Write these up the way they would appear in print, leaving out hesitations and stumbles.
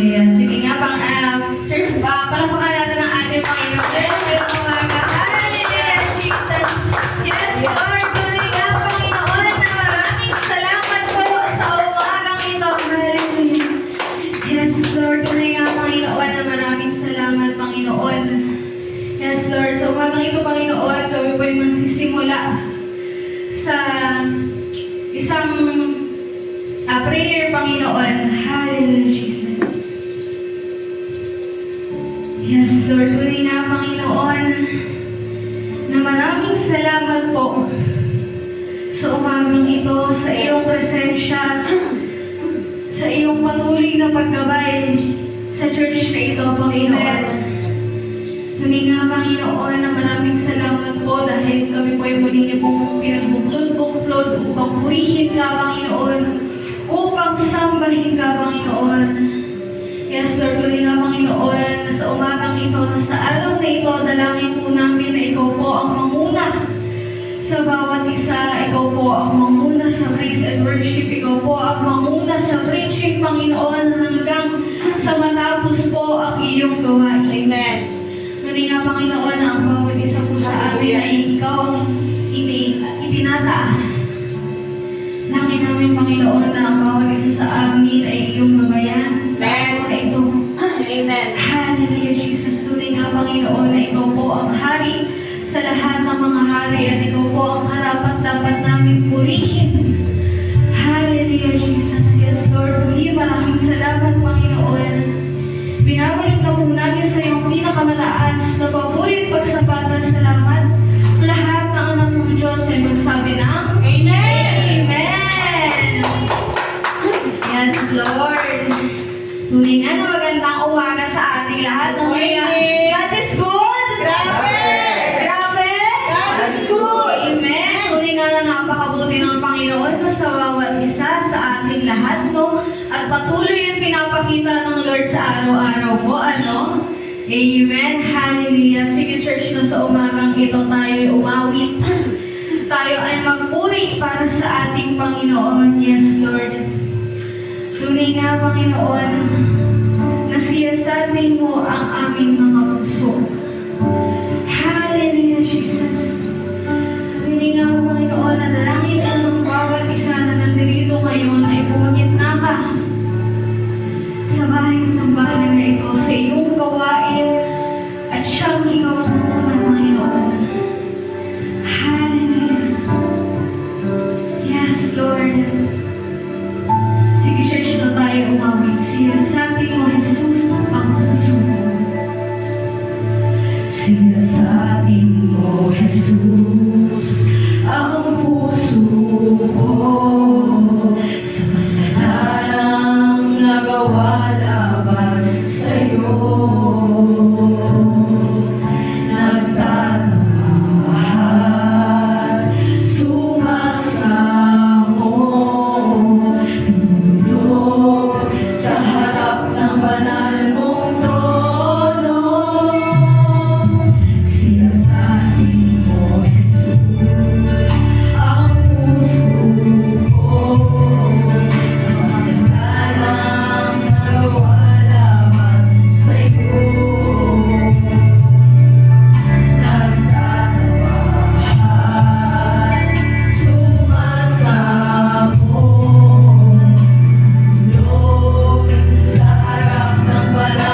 Hallelujah. Sige nga, palapakan natin ang ating Panginoon. Ngayong umaga. Hallelujah, Jesus. Yes, Lord. Tuloy nga, Panginoon, na maraming salamat po sa umagang ito. Hallelujah. Yes, Lord. Tuloy nga, Panginoon, na maraming salamat, Panginoon. Yes, Lord. Sa umagang ito, Panginoon, kami po'y magsisimula sa isang prayer, Panginoon. Hallelujah, Jesus. Yes, Lord. Tuloy na, Panginoon, na maraming salamat po sa umagang ito, sa iyong presensya, sa iyong patuloy na paggabay sa church na ito, Panginoon. Tuloy nga, Panginoon, na maraming salamat po dahil kami po ay muli niyo pong pinagbuklod-buklod upang purihin ka, Panginoon, upang sambahin ka, Panginoon. Yes, Lord, tuloy nga, Panginoon, na sa umagang ito, na sa araw na ito, dalangin po namin na ikaw po ang manguna sa bawat isa. Ikaw po ang manguna sa praise and worship. Ikaw po ang manguna sa preaching, Panginoon, hanggang sa matapos po ang iyong gawain. Amen. Tuloy nga, Panginoon, na ang bawat isa po sa amin ay ikaw ang itinataas. Langin namin, Panginoon, na ang bawat isa sa amin ay iyong gabayan sa araw na ito. Amen. Hallelujah, Jesus. Tunay nga, Panginoon, na ikaw po ang hari sa lahat ng mga hari at ikaw po ang karapat-dapat namin purihin. Hallelujah, Jesus. Yes, Lord. Muli, maraming salamat, Panginoon. Binabalik na po namin sa iyong pinakamataas na papurit pagsapat at salamat. Lahat ng anak ng Diyos ay magsabi ng Amen. Amen! Yes, Lord. Tunay nga na magandang umaga sa ating lahat. God is good! Grabe! Grabe! God is good! Amen! Tunay nga na napakabuti ng Panginoon na sa bawat isa sa ating lahat, no? At patuloy yung pinapakita ng Lord sa araw-araw po, ano? Amen! Hallelujah! Sige, church, na sa umagang ito tayo ay umawit. Tayo ay magpuri para sa ating Panginoon. Yes, Lord. Tunay nga, Panginoon, na siyasatin mo ang aming mga puso. Hallelujah, Jesus. Tunay nga, Panginoon, na dalangin ko ng bawat isa na nasirito ngayon ay pumagitna ka sa bahay-sambahan na ito, sa iyong gawain, at siyang ikaw ang muna, Panginoon. Hallelujah. Yes, Lord. Sige, church, na tayo umawit. Siyasatin mo, Jesus, ang puso mo. Siyasatin mo, Jesus, ang puso ko. Sa kasalanang nagawa laban sa'yo. Nagtatamahan, sumasamo, tumulog sa harap ng banal mong trono. Siyasatin mo, Jesus, ang puso ko. Sa kasalanang nagawa laban sa'yo. Nagtatawahan, sumasamo, tulog sa harap ng banal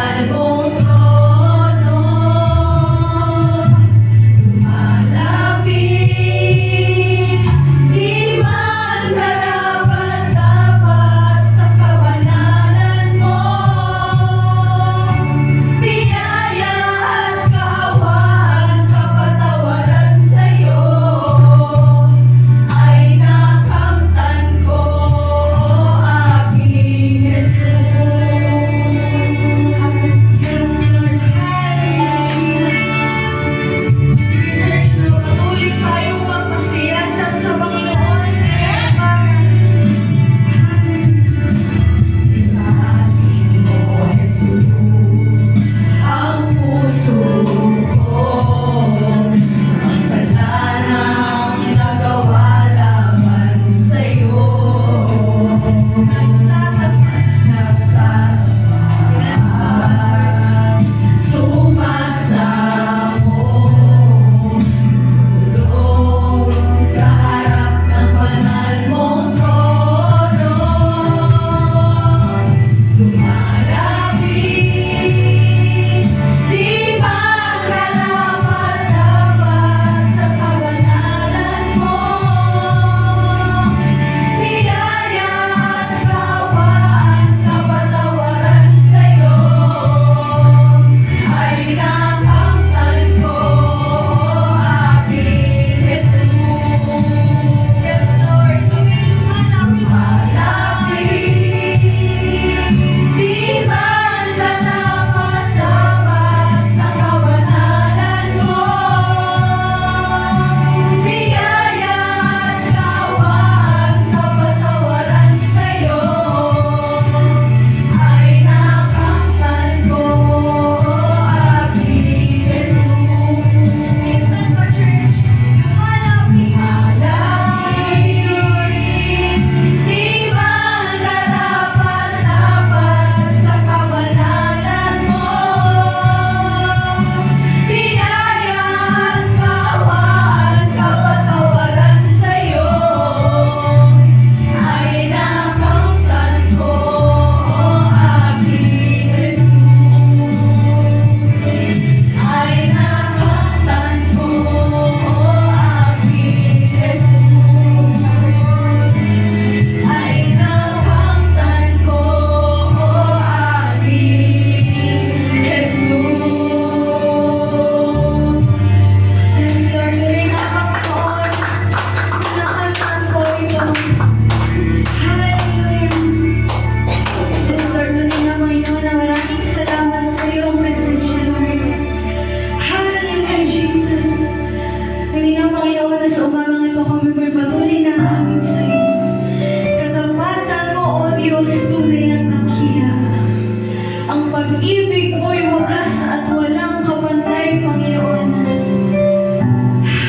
Ang pag-ibig mo'y wagas at walang kapantay, Panginoon.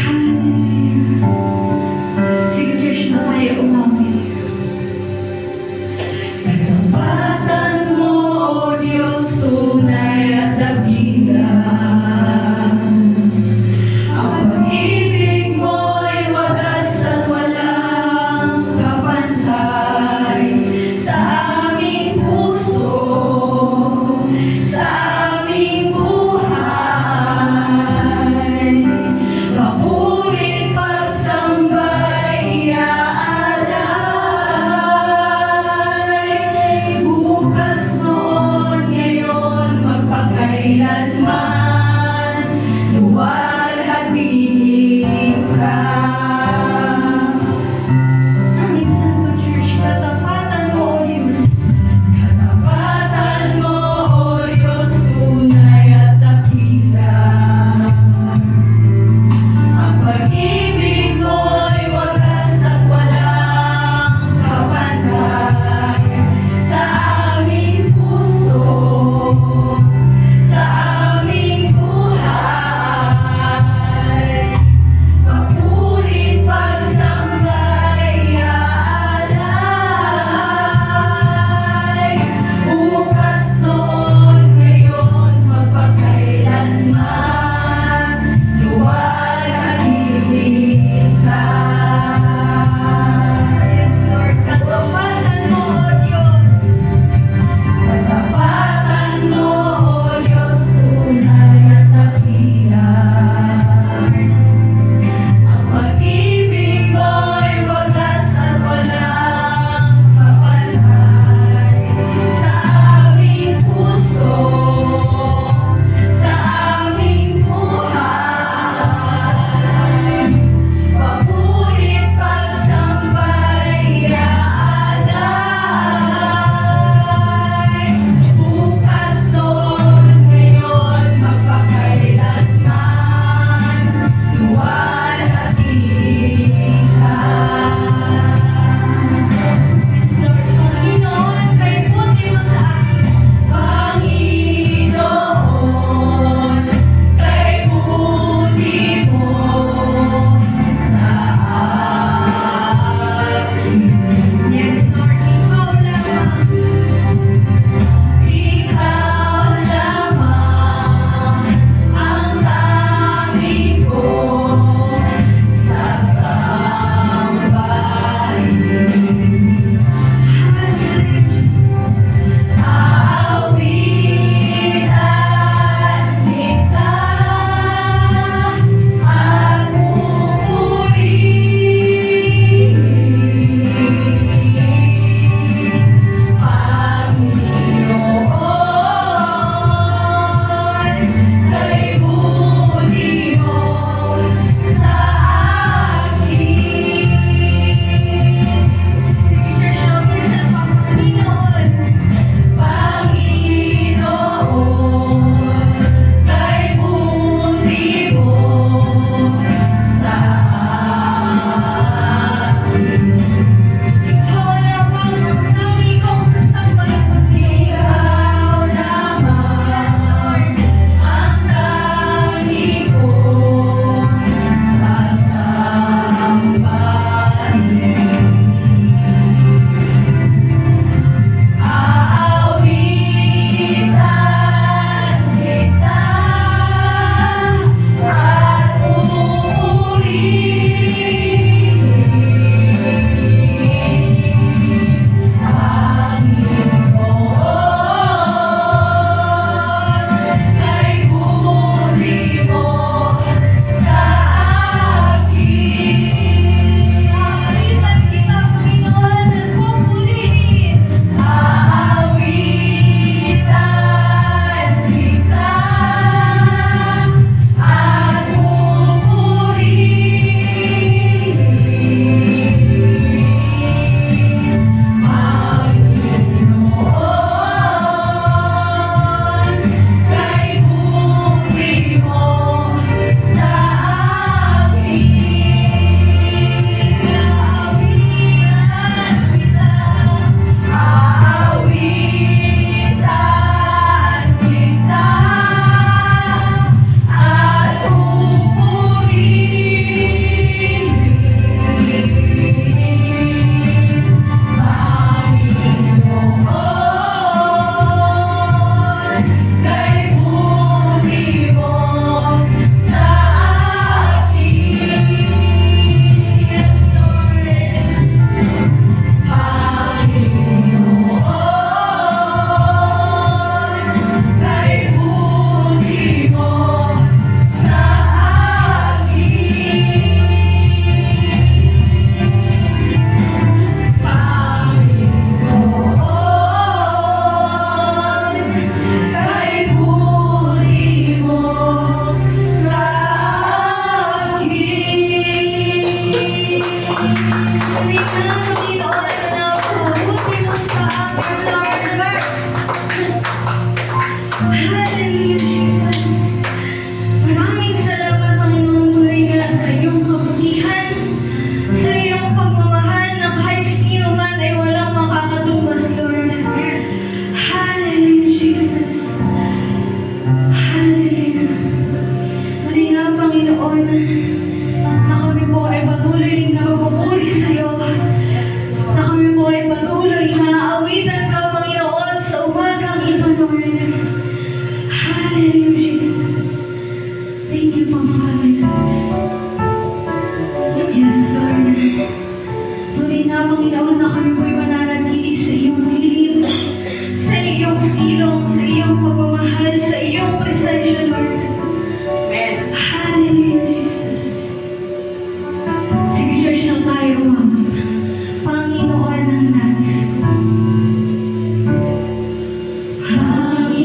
Hallelujah. Sige, church na tayo umawit. Nagtambatan mo, O Diyos, tunay at dakilang. Ang pag-ibig mo'y wagas at walang kapantay sa aming puso, sa aming Hallelujah, Jesus. Maraming salamat, Panginoon, tuloy nga sa iyong kabutihan, sa iyong pagmamahal na kahit sino man ay walang makakatumbas, Lord. Hallelujah, Jesus. Hallelujah. Muli nga, Panginoon, na kami po ay patuloy na magpupuri sa iyo. Na kami po ay patuloy na aawitan ka, Panginoon, sa umagang ito, Lord. Hallelujah, Jesus. Thank you po, Father God. Yes, Lord. Tuloy nga, Panginoon, na kami po'y mananatili sa iyong dilim, sa iyong silong, sa iyong pagmamahal, sa iyong presensya, Lord. Amen. Hallelujah, Jesus. Sige, church na tayo, Mama. Panginoon ang nais ko. Panginoon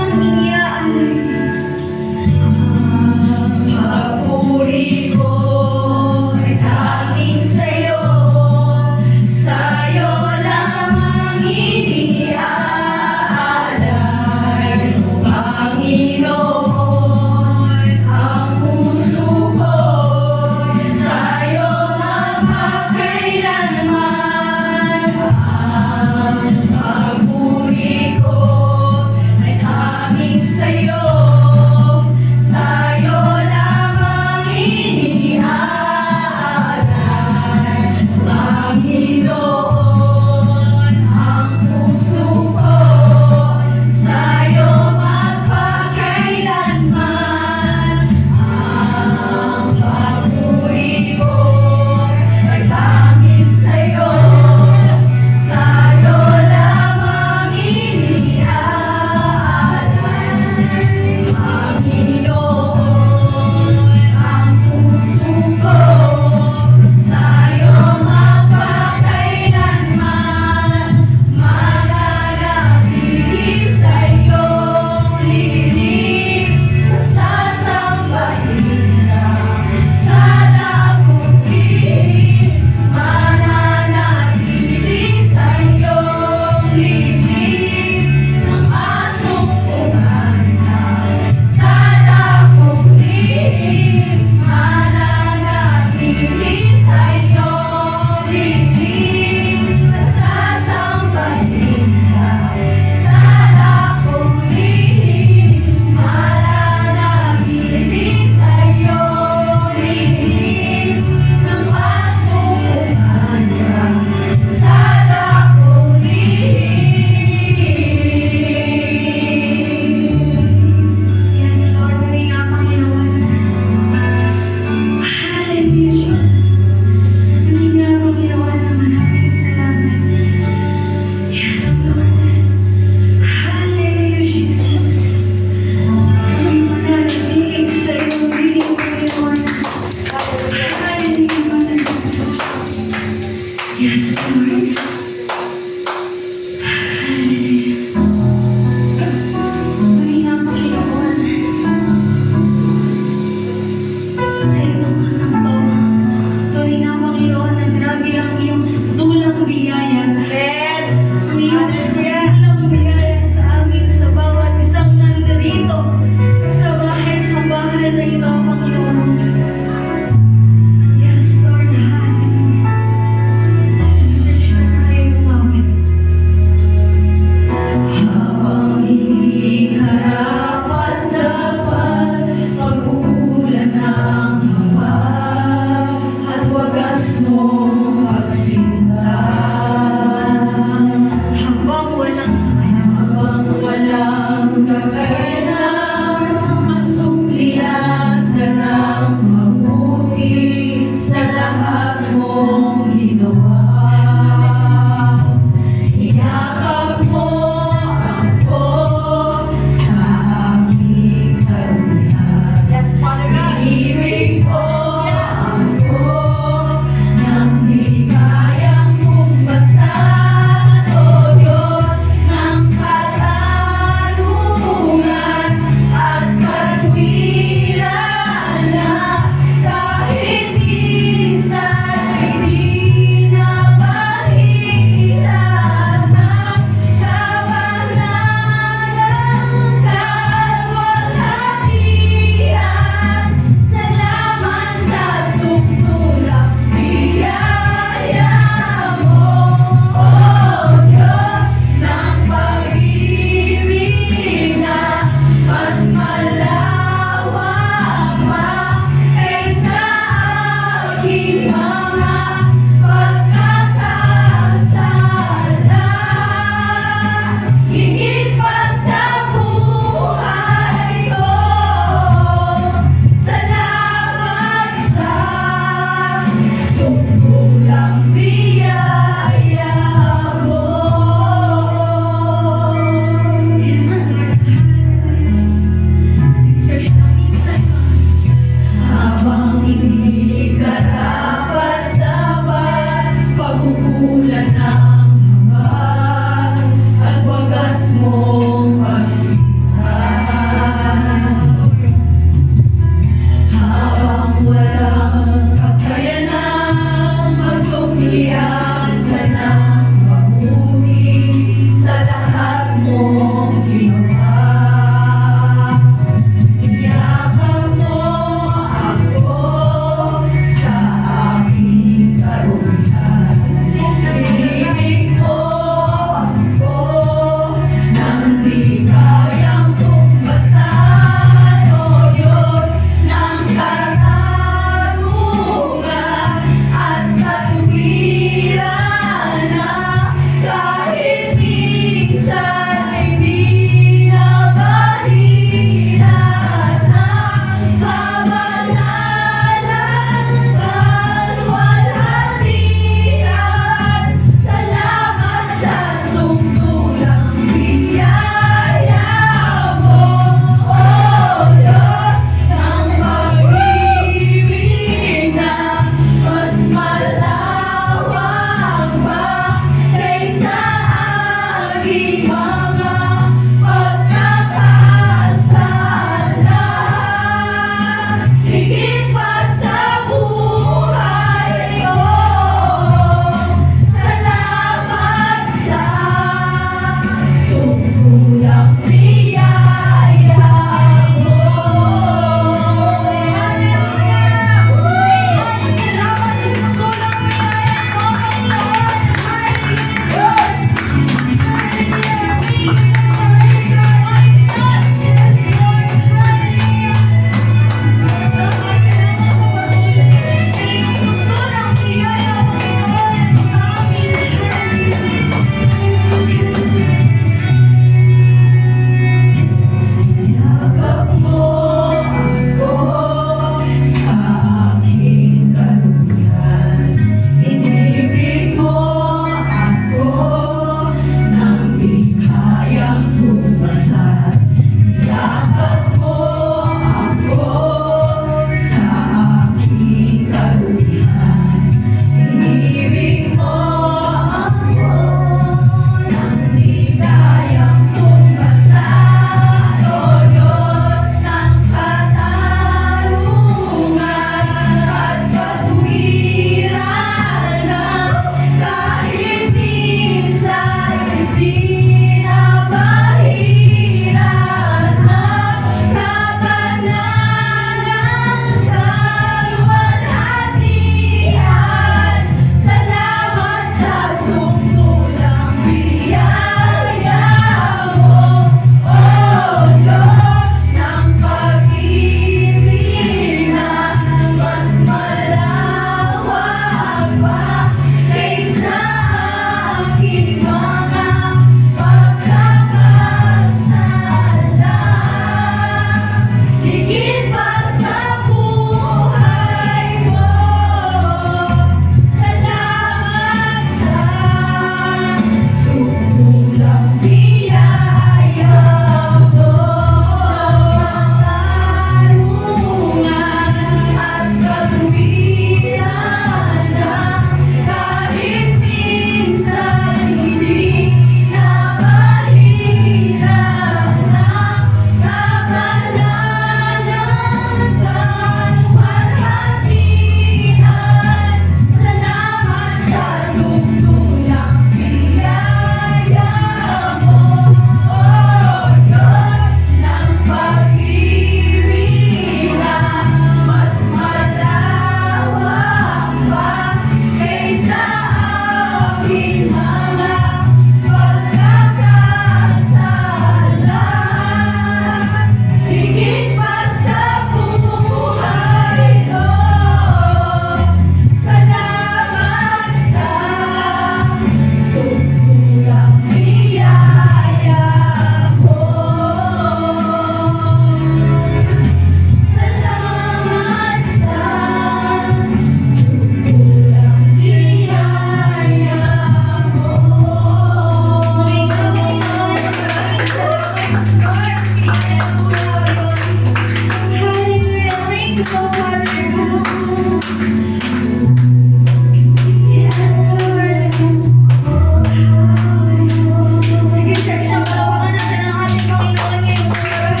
Sige, church, napalawakan natin ang ating Panginoon ngayong oras.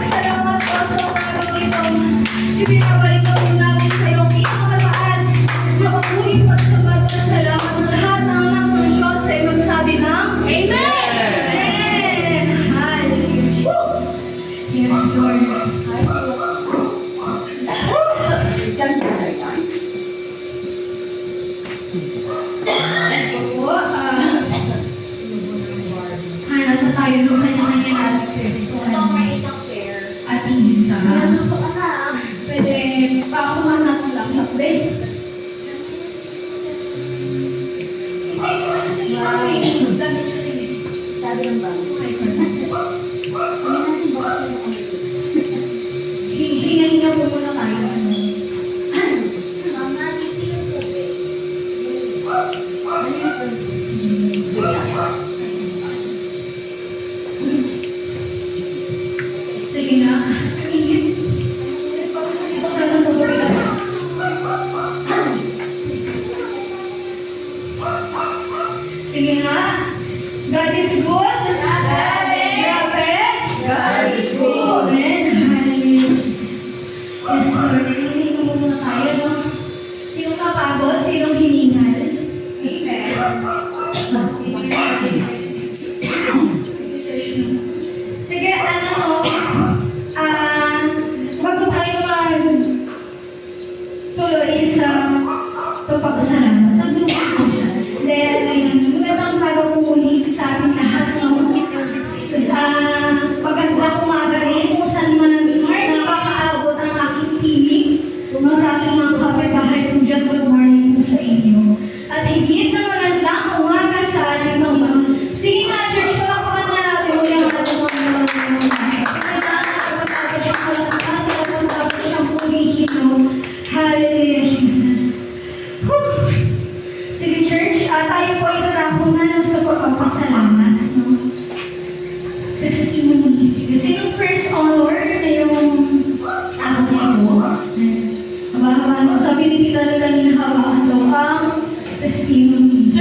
Salamat po sa umagang ito. Ibinabalik na po namin sa iyong pinakamataas. Mapapuling pagsabot at salamat ng lahat ng anak ng Diyos sa iyong magsabi ng Amen! Amen! Hallelujah! Yes, Lord. Hanap na tayo ng kanya-kanya natin, Kristo. At isa. Pwede pa ako manatang lang, lakbe. Hinga-hinga po muna tayo. Sige na. Sige nga. God is good. Grabe. God is good. Amen. Hallelujah. Yes, Lord. Hinihinga mo muna tayo, no? Sinong kapagod? Sinong hiningal? Sige, ano no? Bago tayo tuloy sa pagpapasalamat. Nagdulog ko siya. Dahil ano yun, magandang umaga po muli sa ating lahat. Magandang umaga rin kung saan man nakakaabot ang aking tinig. Kung sa aking mga kapitbahay po dyan, good morning po sa inyo. At higit na magandang umaga sa ating mga. Sige nga, church, palakpakan na natin muli ang ating mga Hallelujah, Jesus. Whew. Sige, church, tayo po ay tatapon na sa pagpapasalamat. No? Kasi sige, sinong first honor na yung ano na ito? Haba-haba, sabi ni Tita na kanina, hawaan daw ang testimony.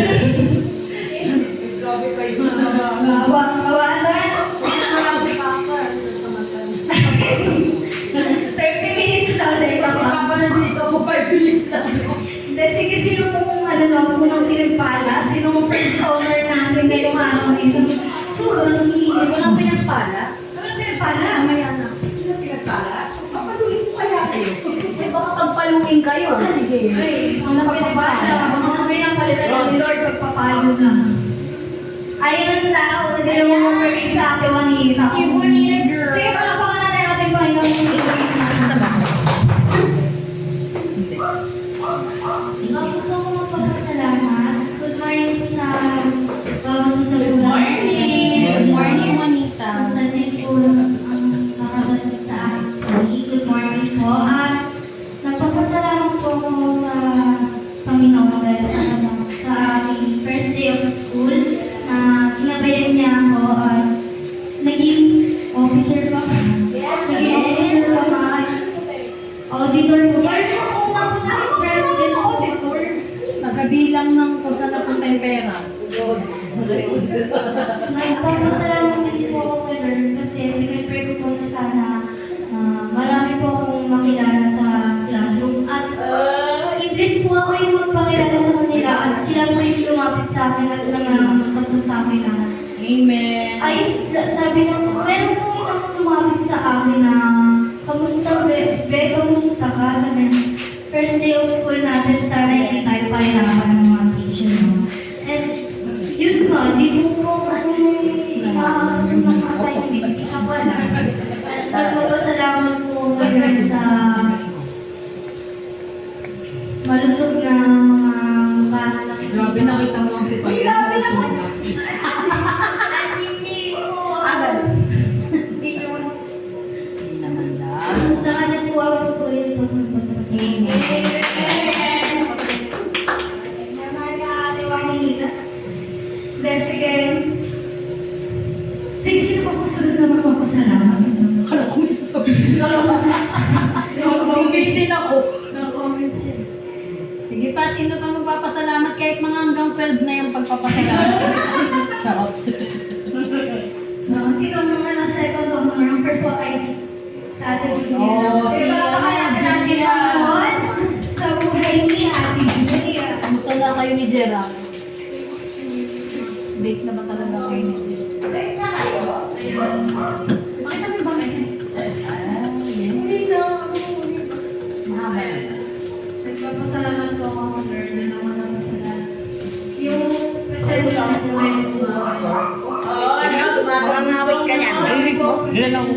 Grabe kayo. Hawaan daw yan. 30 minutes lang dahil Kasi papa na dito ako 5 minutes lang. Hindi, sige, sino pong unang pinagpala? Sino ang first honor natin ngayong araw na ito? So, anong hihingin? Walang pinagpala? Walang pinagpala? Mamaya na. Sino pinagpala? Papaluin ko kaya kayo. Eh baka pagpaluin kayo. Sige. Ay, ang napagpapala. Mga may napalitan ni Lord, pagpapalo na. Ayun tao, hindi mo mag-work sa ating wanisa. Si Bonita girl. Sige, palapakan natin ating Panginoon yung i-praise natin sa bahay. Ako po ako magpapasalamat. Good morning po sa bawat isa po natin. Good morning, Juanita. Ang sanay po ang nakabalik sa akin. Good morning po. At nagpapasalamat po ako sa Panginoon dahil sa aking first day of school na ginabayan niya ako at naging officer pa. Naging officer pa ka. Auditor po. President auditor. Nagabilang ng kung saan napunta yung pera. Nagpapasalamat din po ako kay Lord kasi pinag-pray ko po na sana marami po akong makilala sa classroom at i-bless po ako yung magpakilala sa kanila at sila po yung lumapit sa akin at nangangamusta po sa akin na Amen. ayos, sabi ko, meron po isang lumapit sa akin na kamusta, Be, kamusta ka? Sabi niya, first day of school natin, sana hindi tayo pahirapan ng mga teacher, no? And yun nga, di po po ng assignment, isa pa na. Nagpapasalamat po ngayon sa malusog na mga bata na Grabe, nakita mo ang sitwasyon sa susunod. At hindi po Agad. Hindi yun. Hindi naman lang. Sa kanya po ako po yun po sa pagpapasalamat. Sige. Sige, sino pa po sunod na magpapasalamat? Kala ko may sasabihin. Umitin ako. No-comment siya. Sige pa, sino pa magpapasalamat kahit mga hanggang 12 na yung pagpapasalamat? Charot. No, sino mga na second o mga first walk ID sa ating Oo, si Julia. Sa buhay ni Ate Julia. Kamusta na kayo ni Gerald? Bake na ba talaga kayo ni Gerald? Makita mo ba ngayon? Hindi na. Mahaba. Nagpapasalamat po ako sa Lord na naman ako sa lahat. Yung presensya ng buhay ko. Mukhang hawik ka niyan. Diyan ako.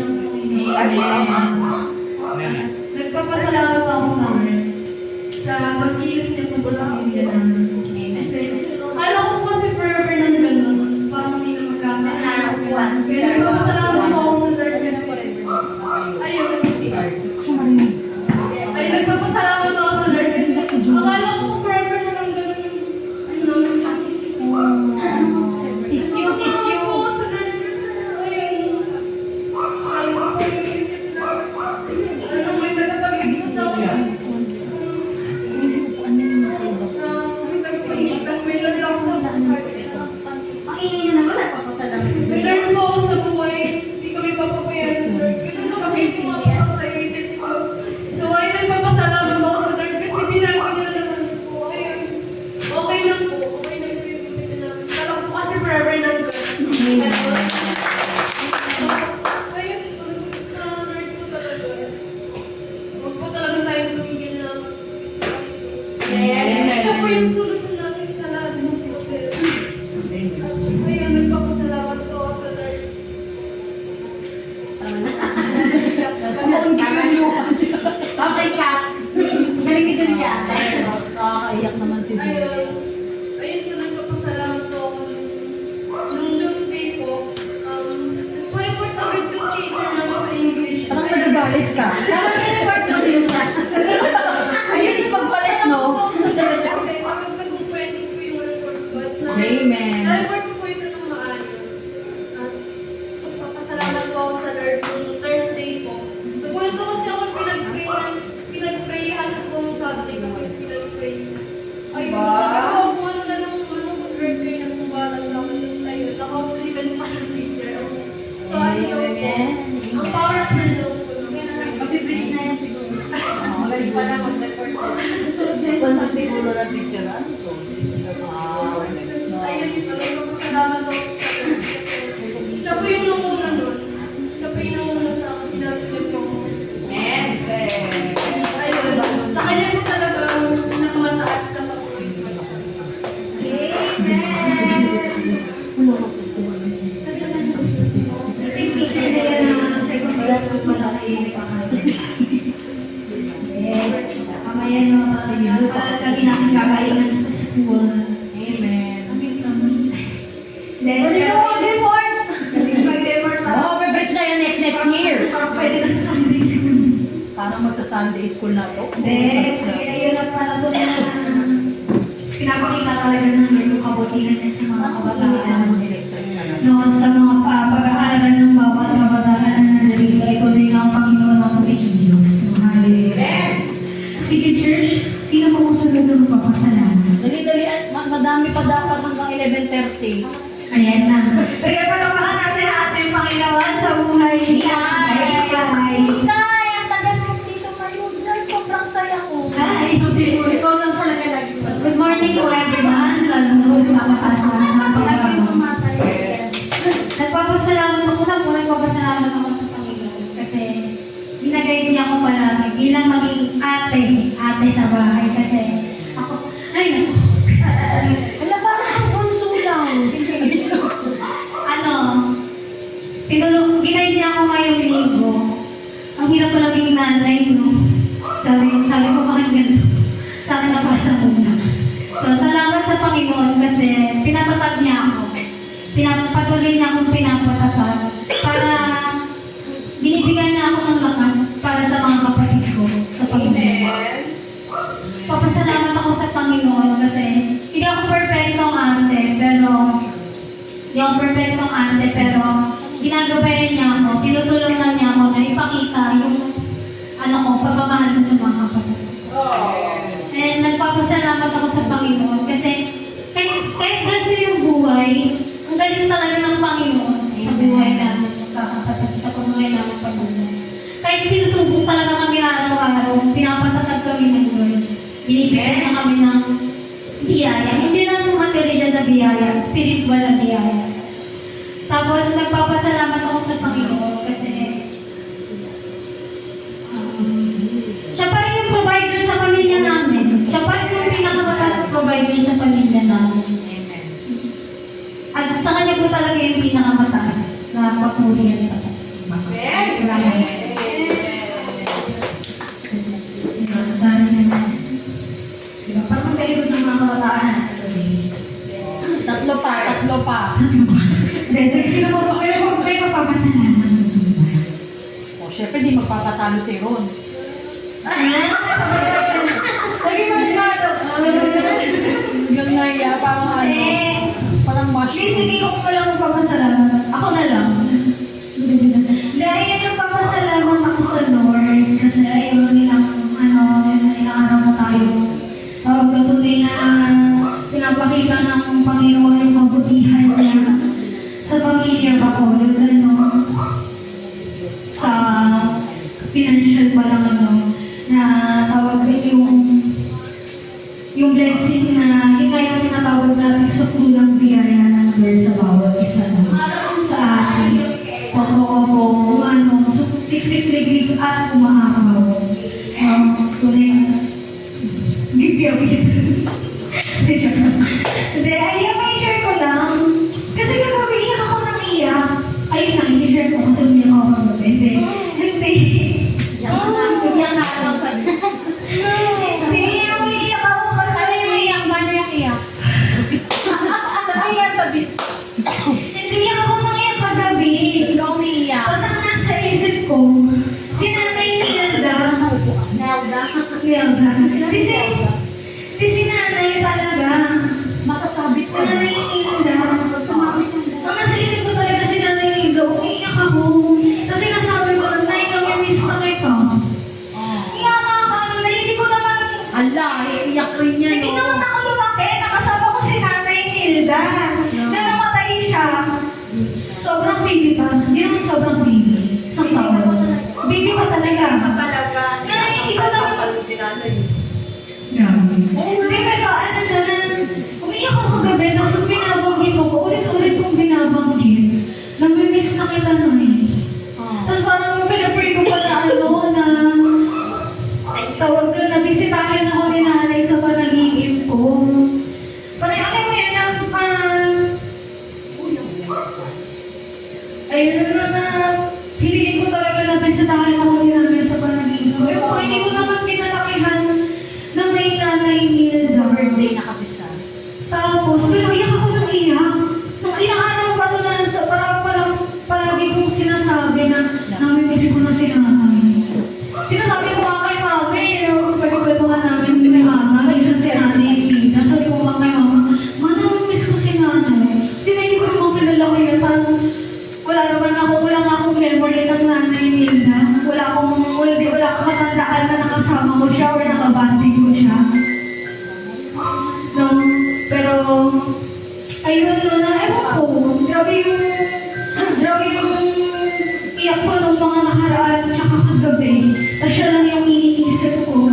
Amen. Nagpapasalamat ako sa Lord sa pag-iis niya po sa pamilya namin. Amen. Kasi alam ko kasi forever nang ganun. Parang hindi na magkakaayos. Kaya nagpapasalamat po ako sa Lord kasi ayun. Ay, nagpapasalamat ako sa Lord kasi akala ko forever na lang ganun. Tissue, tissue. Ako sa Lord ayun. Alam ko po yung isip na ano may nagpapagligtas ako. Tapos may Lord ako sa heart. Ang ingay niyo naman, nagpapasalamat. May Lord po ako sa buhay. Hindi kami papapayan ng Lord. Ganun na kami pumapak sa isip ko. So ay nagpapasalamat ako sa Lord kasi binago niya naman po. Ayun. Okay lang po. Okay lang po yung bibigyan namin. Alam ko kasi forever ng God. Ayun. Tulog sa Lord po talaga. Huwag po talaga tayong tumigil na mag-gusto. Siya po yung solusyon natin sa lahat ng problema. Ayun, nagpapasalamat po ako sa Lord. Okay, Kat. Galing dito niya. Nakakaiyak naman si Julia. Ayun po, nagpapasalamat po ako. Nung Tuesday po, nagpa-report agad yung teacher namin sa English. Parang nagagalit ka. Parang nag-report mo din siya. Ayun is pagpalit, no? Kasi nakagtagong-kwento po yung report ko. At Amen. na-report po ito ng maayos. At nagpapasalamat po ako sa Lord nung Thursday po. Nagulat ko kasi ako pinag-pray halos buong subject ako yung pinag-pray. Ayun, sabi ko kung ano na nung Lord kayo na kumala sa akin. Tapos ayun, naka-ulikan pa ng teacher. So ayun po, ang powerful daw po. Pag-bridge na yan siguro. Magaling pa na mag-report ko. Pansa siguro na teacher. Ano to? So ayun, nagpapasalamat ako sa Lord kasi siya po yung nanguna nun. Siya po yung nanguna sa akin. Pinag-pray po ako. Ayun, sa kanya po talaga pinakamataas na pag-uwipan sa akin. Teacher na yan na second class po malaki pa kayo. Kamaya na lagi namin kakaingan sa school. Amen. Then, mag-report! Mag-report pa. Oh, may-bridge na yan next year. Parang pwede na sa Sunday school. Parang magsa-Sunday school na to. Then, ayun na pala po na pinapakita talaga ng yung kabutihan niya sa mga kabataan. No, sa mga pag-aaralan ng bawat kabataan na nandito, ito rin ang Panginoon ang kumikilos. Hallelujah. Sige, church, sino po kung sunod na magpapasalamat? Dali-dali, madami pa dapat hanggang 11:30. Ayan na. Sige, palapakan natin ang ating Panginoon sa buhay ni Ay. Tay, ang tagal mo dito kayo. Sobrang saya ko. Hi! Ikaw lang talaga lagi. Good morning to everyone, lalo na sa kapasalamat ng Panginoon. Nagpapasalamat ako lang po, nagpapasalamat ako sa Panginoon kasi ginagayad niya ako palagi bilang maging ate sa bahay kasi ako, ay naku. Wala, parang ang bunso lang. Ginayad niya ako ngayong linggo. Ang hirap ko laging nanay, no? Sabi ko bakit ganito? Sa akin napasa muna. So, salamat sa Panginoon kasi pinatatag niya ako. Patuloy niya akong pinapatatag para binibigyan niya ako ng lakas para sa mga kapatid ko sa Panginoon. Papasalamat ako sa Panginoon kasi hindi ako perfectong ate, pero ginagabayan niya ako, tinutulungan niya ako na ipakita yung pagmamahal sa mga kapatid. And nagpapasalamat ako sa Panginoon kasi kahit ganito yung buhay, ang galing talaga ng Panginoon sa buhay namin, magkakapatid, sa pamumuhay namin pamumuhay. Kahit sinusubok talaga kami araw-araw, pinapatatag kami ng Lord. Binibigyan niya kami ng biyaya. Hindi lang material na biyaya, spiritual na biyaya. Tapos nagpapasalamat ako sa Panginoon kasi siya pa rin yung provider sa pamilya namin. Siya pa rin yung pinakamataas na provider sa pamilya namin. Amen. At sa kanya po talaga yung pinakamataas na papurihan ito. Salamat. Diba? Parang magkalikod ng mga kabataan. Tatlo pa. Dahil sila po kayo magpapasalamat. O, syempre di magpapatalo si Ron. Lagi masyado. Yung naiya, parang parang mushroom. Sige ko kung walang magpapasalamat. Ako na lang. Dahil yung papasalamat ako sa Lord kasi ayaw nilang ilang araw na tayo. Patuloy na pinapakita ng Panginoon yung mabutihan niya sa pamilya ko. Sa financial pa lang na tawag yung blessing na yun nga yung tinatawag natin sa kulang biyaya ng Lord sa bawat isa sa atin. Opo, siksik-liglig at umahakaw. Tunay na bibiyawit. Hindi, ayun, may share ko lang. Kasi kagabi iyak ako nang iyak. Ayun na, i-share ko kasi umiyak ako kagabi. Hindi. Yan na lang sa Hindi, umiyak ako kagabi. Ano yung iyak? Paano yung iyak? Sabi yan, sabi. Hindi ako nang iyak kagabi. Ikaw umiiyak. Basta nasa isip ko, si Nanay Hilda. Di si Nanay talaga. Masasabi ko. Nanay Hilda. Ang nasa isip ko talaga si Nanay Hilda, umiiyak ako. Kasi nasabi ko, Nay, nami-miss na kita. Iyak na ako, Nay, hindi ko naman, Ala, iiyak rin yan, hindi naman ako lumaki. Nakasama ko si Nanay Hilda. Na namatay siya. Sobrang baby pa. Hindi naman sobrang baby. Isang taon. Baby pa talaga. Talaga. Sinasakal si nanay. Hindi, pero ano na, umiyak ako kagabi, tapos binabanggit ko, ulit-ulit kong binabanggit. Nami-miss na kita na eh. Tapos parang pinapray ko pa na tawag ko na, bisitahin ako ni Nanay sa panaginip ko. Parang alam mo yun, ayun na hiligin ko talaga na bisitahin ako ni Nanay sa panaginip ko. Hindi ko naman kinalakihan na may Nanay Hilda. Birthday na kasi siya. Tapos, pero iyak ako ng iyak. Nung ilang araw pa ito na parang palagi kong sinasabi na namimiss ko na si Nanay. Sinasabi ko nga kay Mami, pagkakuluhan namin ni Mama, minsan si Nanay Tita, sabi ko nga kay Mama, namimiss ko si Nanay. Hindi ko naman pinala ko yun, parang wala nga akong memory ng Nanay Nilda. Wala akong matandaan na nakasama ko siya or nakabanding ko siya. No, pero ayun na, ewan ko, grabe yung iyak ko nung mga nakaraan tsaka kagabi. Tapos siya lang yung iniisip ko.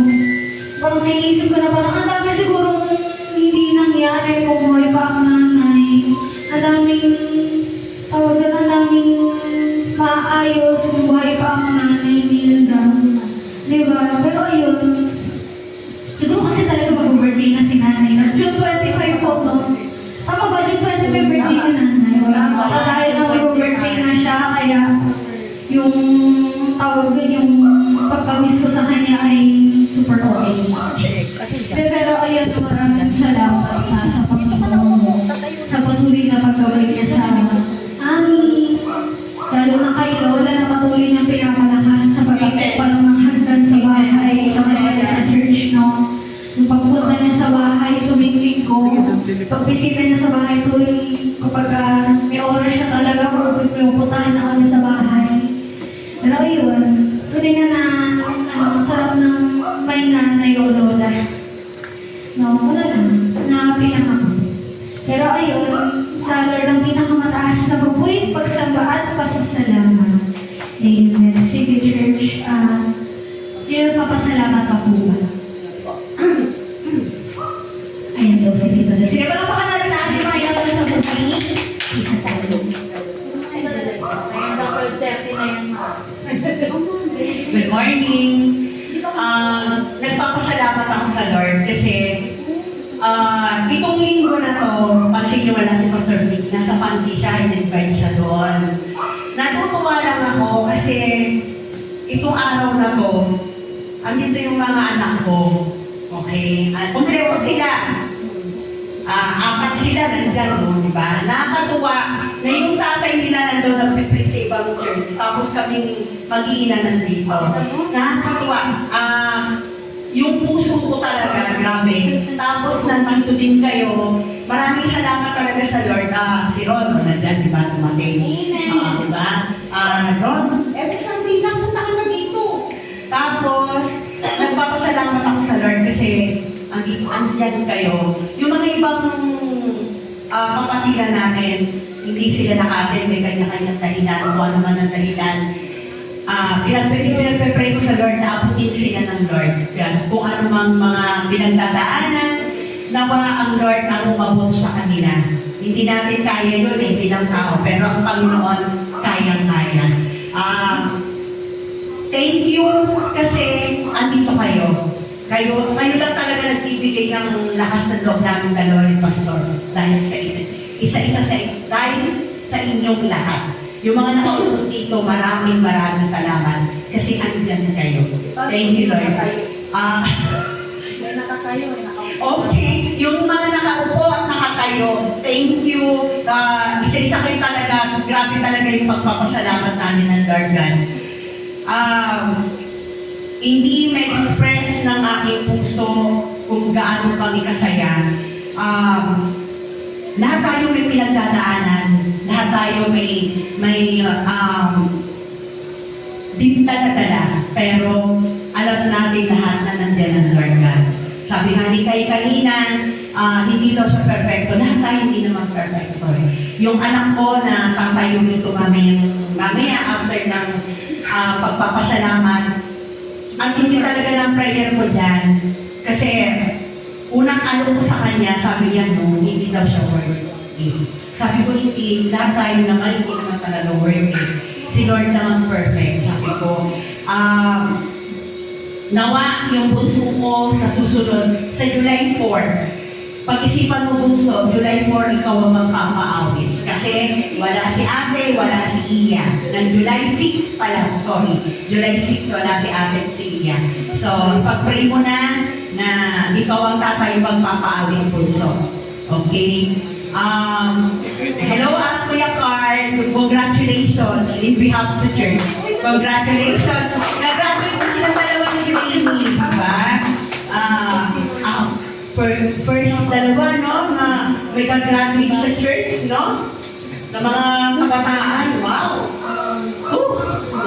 Parang naiisip ko na parang ang dami sigurong hindi nangyari kung buhay pa ang nanay. Ang daming maayos kung buhay pa ang nanay Nilda. Diba? Pero ayun, siguro kasi talaga mag-birthday na si nanay. June 25 po, no? Tama ba? June 25 birthday ni nanay. Baka dahil na mag-birthday na siya, kaya yung tawag din yung pagkamis ko sa kanya ay super okay. Pero ayun, maraming salamat sa patuloy na pagkaway niya sa amin. Lalo na kay Lola na patuloy niyang pinapalakas sa pagkakapal ng hagdan sa bahay, sa church, no? Yung pagpunta niya sa bahay, tumingling ko. Pagbisita niya sa bahay, tuloy kapag may oras siya talaga, pupuntahan na kami sa bahay. Pero ayun, tuloy na sarap nanay o lola. No, wala lang. Na-pinang ako. Pero ayun, sa Lord ang pinakamataas na pabuhay, pagsamba at pasasalamat. Amen. Sige, church. Yung papasalamat pa po ba? Ayan daw, sige to. Sige, parang baka natin natin makikita sa buhay. Kita tayo. Ayan daw, 12:30 na yan. Good morning. Nagpapasalamat ako sa Lord kasi itong linggo na to, pansin niyo wala si Pastor Vic, nasa panty siya, in-invite siya doon. Natutuwa lang ako kasi itong araw na to, andito yung mga anak ko. Okay? Kumpleto sila. Apat sila nandyan, no, di ba? Nakakatuwa na yung tatay nila nandun nagpipreach sa ibang church, tapos kaming mag-iina nandito. Nakakatuwa. Yung puso ko talaga, grabe. Tapos nandito din kayo. Maraming salamat talaga sa Lord. Si Ron, nandyan, di ba? Tumating. Di ba? Ron, every Sunday na, punta ka na dito. Tapos, nagpapasalamat ako sa Lord kasi andyan kayo. Yung mga ibang kapatiran natin, hindi sila naka-attend, may kanya-kanyang dahilan, o ano man ang dahilan. Pinagpe-pray ko sa Lord na abutin sila ng Lord. Yan. Kung ano mang mga pinagdadaanan, nawa ang Lord ang umabot sa kanila. Hindi natin kaya yun, hindi lang tao, pero ang Panginoon kayang-kaya. Thank you kasi andito kayo. Kayo lang talaga nagbibigay ng lakas ng loob namin dalawa ni Pastor dahil sa inyong lahat. Yung mga nakaupo dito, maraming salamat kasi andyan kayo. Thank you, Lord. Okay, yung mga nakaupo at nakatayo, thank you. Isa-isa kayo talaga, grabe talaga yung pagpapasalamat namin ng Lord God. Hindi ma-express ng aking puso kung gaano kami kasaya. Lahat tayo may pinagdadaanan, lahat tayo may dala-dala, pero alam natin lahat na nandiyan ang Lord God. Sabi nga ni Kay kanina, hindi daw siya perfecto. Lahat tayo hindi naman perfecto. Yung anak ko na tatayo nito mamaya after ng pagpapasalamat, ang hindi talaga ng prayer ko dyan. Kasi unang ano ko sa kanya, sabi niya no, hindi daw siya worth it. Sabi ko hindi, lahat tayo naman, hindi naman talaga worth it. Si Lord naman perfect. Sabi ko, nawa yung bunso ko sa susunod, sa July 4. Pag-isipan mo bunso, July 4 ikaw ang magpapaawit. Kasi wala si ate, wala si Iya. Ng July 6 pala, sorry. July 6 wala si ate at si Iya. So, pag-pray mo na ikaw ang tatay magpapaawit bunso. Okay? Hello, Kuya Carl. Congratulations in behalf of the church. Congratulations. Nag-graduate ko sila dalawa ni Rainy, diba? First dalawa, no? May nag-graduate sa church, no? Na mga kabataan. Wow!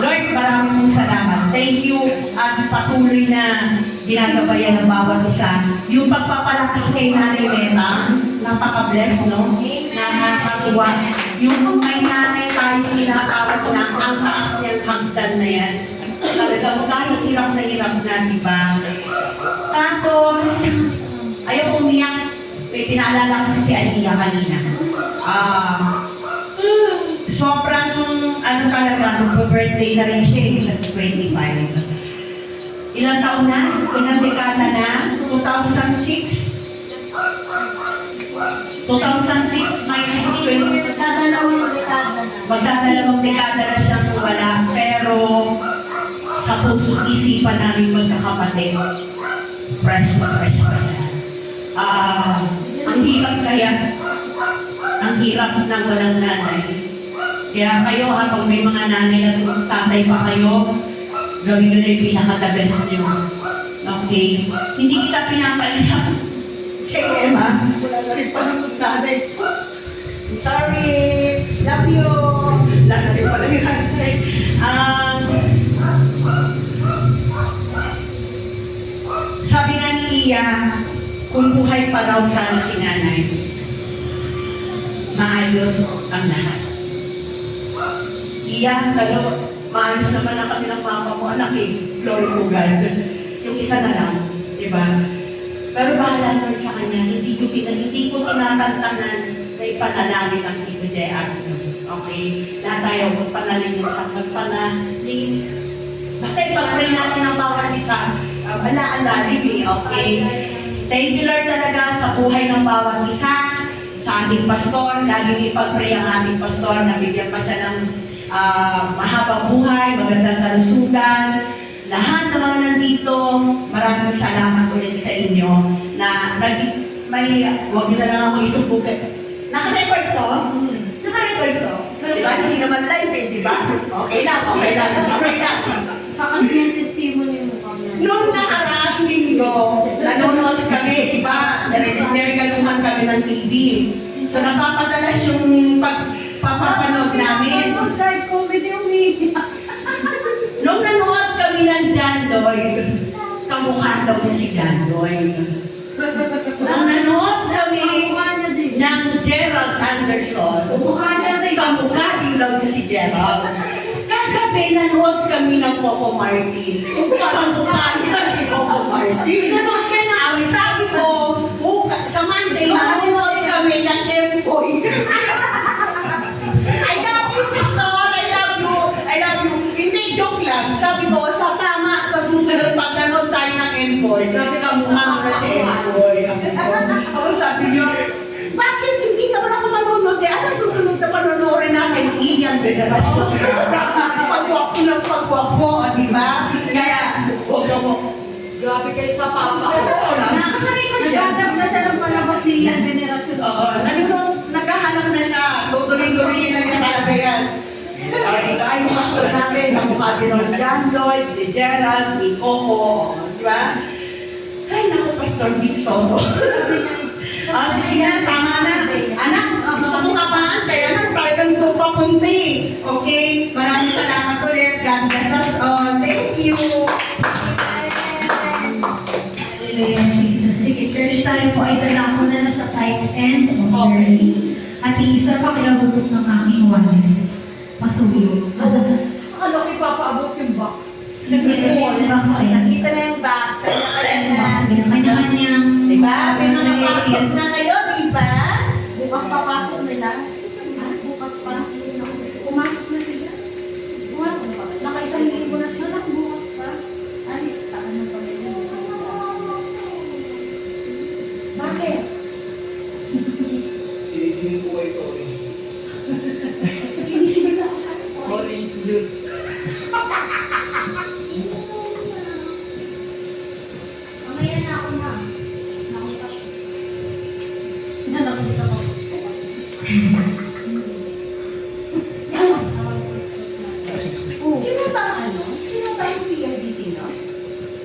Lord, maraming salamat. Thank you at patuloy na ginagabayan ng bawat isa. Yung pagpapalakas kay Nanay Meta, napaka-bless, no? Nakakatuwa. Yung may nanay tayo tinatawag na ang taas niyang hagdan na yan. Talagang kahit hirap na, di ba? Tapos, ayaw umiyak. May pinaalala kasi si Aliyah kanina. Sobrang, talaga, birthday na rin siya sa 25. Ilang taon na? Ilang dekada na? 2006? 2006 minus 20. Magdadalawang dekada na siyang wala. Pero, sa puso isipan namin magkakapatid, fresh na siya. Ang hirap kaya, ang hirap ng walang nanay. Kaya kayo habang may mga nanay at tatay pa kayo, gawin nyo na yung pinaka-the best nyo. Okay? Hindi kita pinapaiyak. Check ha? Wala na rin pala itong nanay ko. Sorry! Love you! Wala na rin pala yung nanay. Sabi nga Iya, kung buhay pa daw sana si nanay, maayos ang lahat. Iya, maayos naman na kami ng mama mo, anak eh. Glory to God. Yung isa na lang, di ba? Pero bahala naman sa kanya, hindi ko tinatantanan na ipanalangin ang Tito J.R. Okay? Lahat tayo magpanalangin sa magpanalangin. Basta ipag-pray natin ang bawat isa. Ala-ala, really, okay? Thank you, Lord, talaga sa buhay ng bawat isa, sa ating pastor. Laging ipag-pray ang ating pastor na bigyan pa siya ng mahabang buhay, magandang kalusugan. Lahat ng mga nandito, maraming salamat ulit sa inyo na huwag nyo na lang ako isubukan. Naka-record to? Naka-record to? Diba? Hindi naman live eh, diba? Okay lang. Kakampihan testimony mo kami. Noong nakaraang linggo, nanonood kami, diba? Niregaluhan kami ng TV. So napapadalas yung pagpapanood namin. Kahit comedy umiiyak. Nung nanood kami ng John Lloyd, kamukha daw niya si John Lloyd. Nung nanood kami ng Gerald Anderson, kamukha din daw niya si Gerald. Kagabi, nanood kami ng Coco Martin. Kamukha niya si Coco Martin. Ang sabi ko, sa Monday, nanood kami ng Empoy. I love you, Pastor. I love you. Hindi, joke lang. Sabi ko, sa tama, sa susunod pag nanood tayo ng Empoy, kamukha mo na si Empoy. Ako sabi niyo, bakit hindi naman ako manonood? Ano susunod na panonoodin natin? Iyan, venerasyon. Pagwapo ng pagwapo, di ba? Kaya, huwag ako. Grabe kayo sa papa. Naghanap na siya ng palabas ni Ian Venerasyon. Oo, naghahanap na siya. Tutuloy-tuloy na niya talaga yan. Ito ay yung pastor natin, kamukha din ng John Lloyd, ni Gerald, ni Coco, di ba? Ay, naku, Pastor Vic Soto. Sige na, tama na. Anak, gusto mo kapaan? Kaya lang, talagang tupa kunti. Okay? Maraming salamat ulit. God bless us all. Thank you. Hallelujah, Jesus. Sige, church, tayo po ay dadako na sa tithes and offering. At iisa pa kaya bubuk ng aking wallet. Pasuyo. Akala ko ipapaabot yung box. Nakita na yung box. Kanya-kanyang... Diba? May mga pasok na kayo, diba? Bukas papasok nila. Bukas pasok nila. Pumasok na sila. Bukas na ba? Nakaisang linggo na sila. Bukas pa? Ay, takan ng pamilya. Bakit? Sinisingin ko kayo sa orange. Sinisibig ako sa Orange juice. Mamaya na ako na. Nalakot ako. Sino ba ano? Sino ba yung PLDT, no?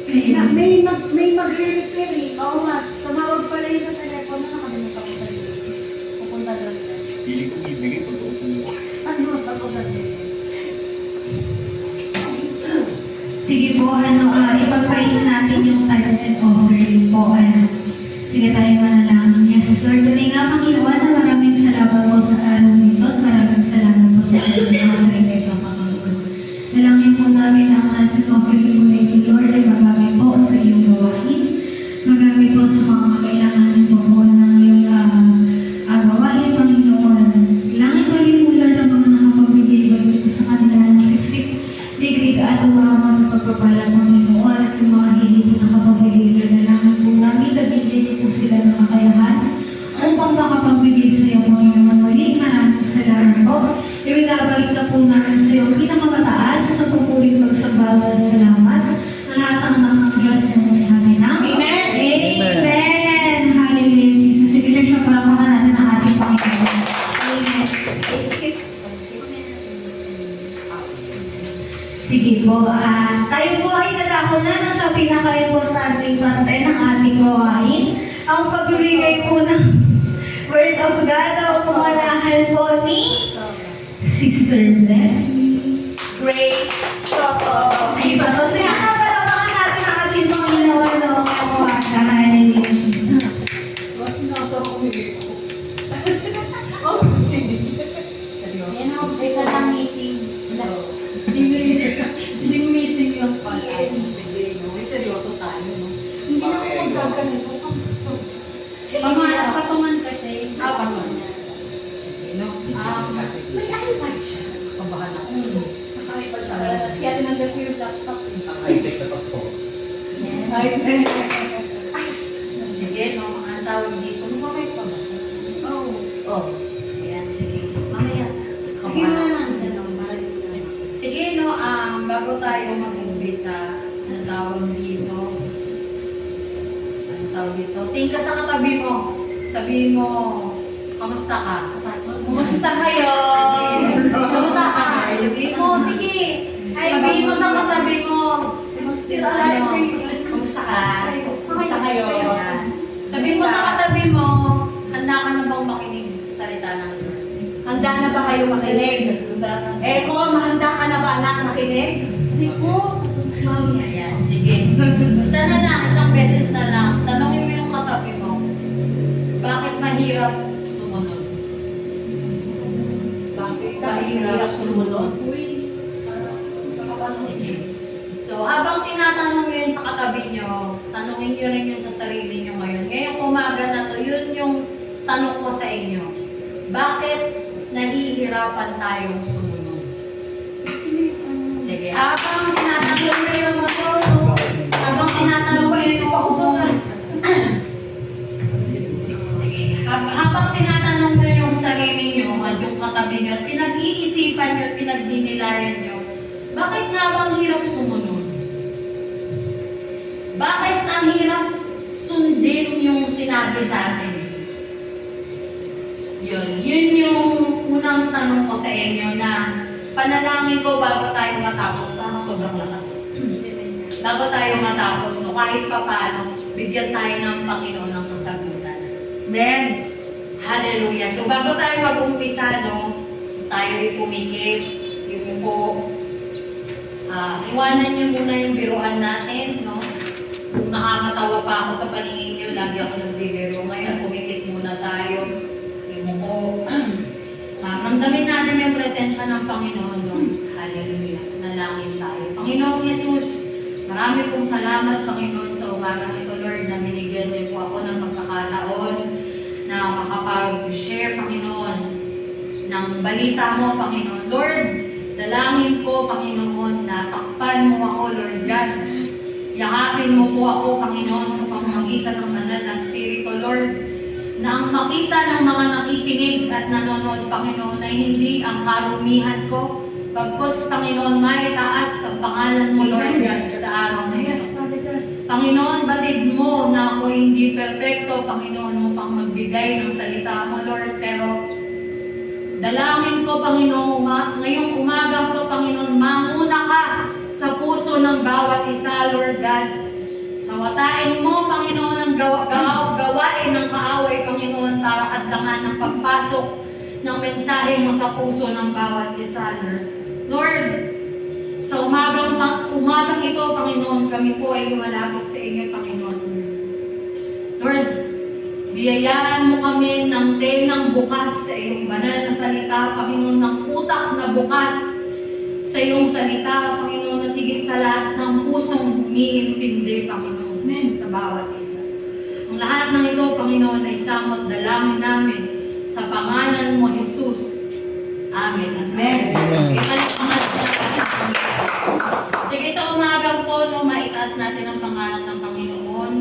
Ayun. May magre-repair eh. Oo nga, tumawag pala yun sa telepono, nakalimutan ko sa iyo. Pupunta doon. Pili ko ibigay pag upo ko. Ano, pagpunta doon. Sige po, ipag-pray na natin yung tithes and offering po. Sige tayo manalangin. Yes, Lord, tunay nga Panginoon na maraming salamat po sa araw nito at maraming salamat po sa mga ito, Panginoon. Dalangin po namin ang tithes and offering po nito, Lord, ay magamit po sa iyong gawain. Magamit po sa mga kailangan po ng iyong gawain, Panginoon. Langit ko rin po, Lord, ang mga nakapagbibigay po sa kanila ng siksik. Digdig at umama ng pagpapala, Panginoon, at yung mga hindi po nakapagpigil na namin po namin, nabigyan po sila ng kakayahan upang makapagbigay sa iyo, Panginoon. Muli, maraming salamat po. Iwinabalik na po namin sa iyo pinakamataas sa pupuling magsambawal salamat na lahat ng anak ng Diyos na sa amin. Amen. Amen! Hallelujah, Jesus. Sige, siya palamakan natin ang ating Panginoon. Amen. Sige po, tayo po ay natako na sa pinaka-importanting parte ng ating gawain. Ang pagbibigay po ng Word of God o pumalahan po ni Sister Blessing. Grace Soto. Sige pa, so sige na, palamakan natin ang ating Panginoon o kawasahan. Pangarap kapangan kasi. Paman. No? May iPad siya. Kabahan ako. Naka-iPad siya. Kaya tinanggal ko yung laptop. Ang high-tech na pasto. Sige, no? Ang tawag dito. Bakit pa ba? Oo. Oh. Ayan, sige. Mamaya. Sige na lang. Sige, no? Bago tayo mag-umpisa, ano tawag dito? Ano tawag dito? Tingin ka sa katabi mo. Sabihin mo, kamusta ka? Kumusta kayo? Kamusta ka? Sabihin mo, sige. Sabihin mo sa katabi mo. Still Ano? alive. Kumusta ka? Kumusta kayo? Ayan. Sabihin mo sa katabi mo, handa ka na bang makinig sa salita ng Lord? Handa na ba kayo makinig? Eko, mahanda ka na ba anak makinig? Ayan, sige. Isa na lang, isang beses na lang. Tanungin mo yung katabi mo, bakit mahirap sumunod? Bakit mahirap sumunod? Sige. So, habang tinatanong nyo yun sa katabi nyo, tanungin nyo rin yun sa sarili nyo ngayon. Ngayong umaga na to, yun yung tanong ko sa inyo. Bakit nahihirapan tayong sumunod? Sige, habang tinatanong nyo yung habang tinatanong nyo yung sige, habang tinatanong nyo yung sarili nyo at yung katabi nyo at pinag-iisipan nyo at pinagdinilayan nyo, bakit nga bang hirap sumunod? Bakit ang hirap sundin yung sinabi sa atin? Yun yung unang tanong ko sa inyo na panalangin ko bago tayo matapos. Parang sobrang lakas. Bago tayo matapos, no, kahit pa paano, bigyan tayo ng Panginoon ng kasagutan. Amen. Hallelujah. So bago tayo mag-umpisa, no, tayo pumikit, yung po, iwanan niyo muna yung biruan natin, no? Kung nakakatawa pa ako sa paningin niyo, lagi ako nagbibiro. Ngayon, pumikit muna tayo. Yung po, ramdamin natin yung presensya ng Panginoon, no? Hallelujah. Nalangin tayo. Panginoong Jesus, marami pong salamat, Panginoon, sa umagang ito, Lord, na binigyan niyo po ako ng pagkakataon na makapag-share, Panginoon, ng balita mo, Panginoon. Lord, dalangin ko, Panginoon, na takpan mo ako, Lord God. Yakapin mo po ako, Panginoon, sa pamamagitan ng banal na Espiritu, Lord, na ang makita ng mga nakikinig at nanonood, Panginoon, ay hindi ang karumihan ko, bagkus, Panginoon, may taas ang pangalan mo, Lord God, sa araw na ito. Panginoon, batid mo na ako hindi perfecto, Panginoon, upang magbigay ng salita mo, Lord, pero dalangin ko, Panginoon, ngayong umagang to, Panginoon, manguna ka sa puso ng bawat isa, Lord God. Sawatain mo, Panginoon, ang gawain ng kaaway, Panginoon, para adlangan ng pagpasok ng mensahe mo sa puso ng bawat isa, Lord. Lord, sa umagang ito, Panginoon, kami po ay lumalapit sa inyo, Panginoon. Lord, biyayaan mo kami ng tenang bukas sa iyong banal na salita, Panginoon, ng utak na bukas sa iyong salita, Panginoon, at higit sa lahat ng pusong umiintindi, Panginoon, sa bawat isa. Ang lahat ng ito, Panginoon, ay samot dalangin namin sa pangalan mo, Jesus. Amen. Amen. Sige, sa umagang po, no, maitaas natin ang pangalan ng Panginoon.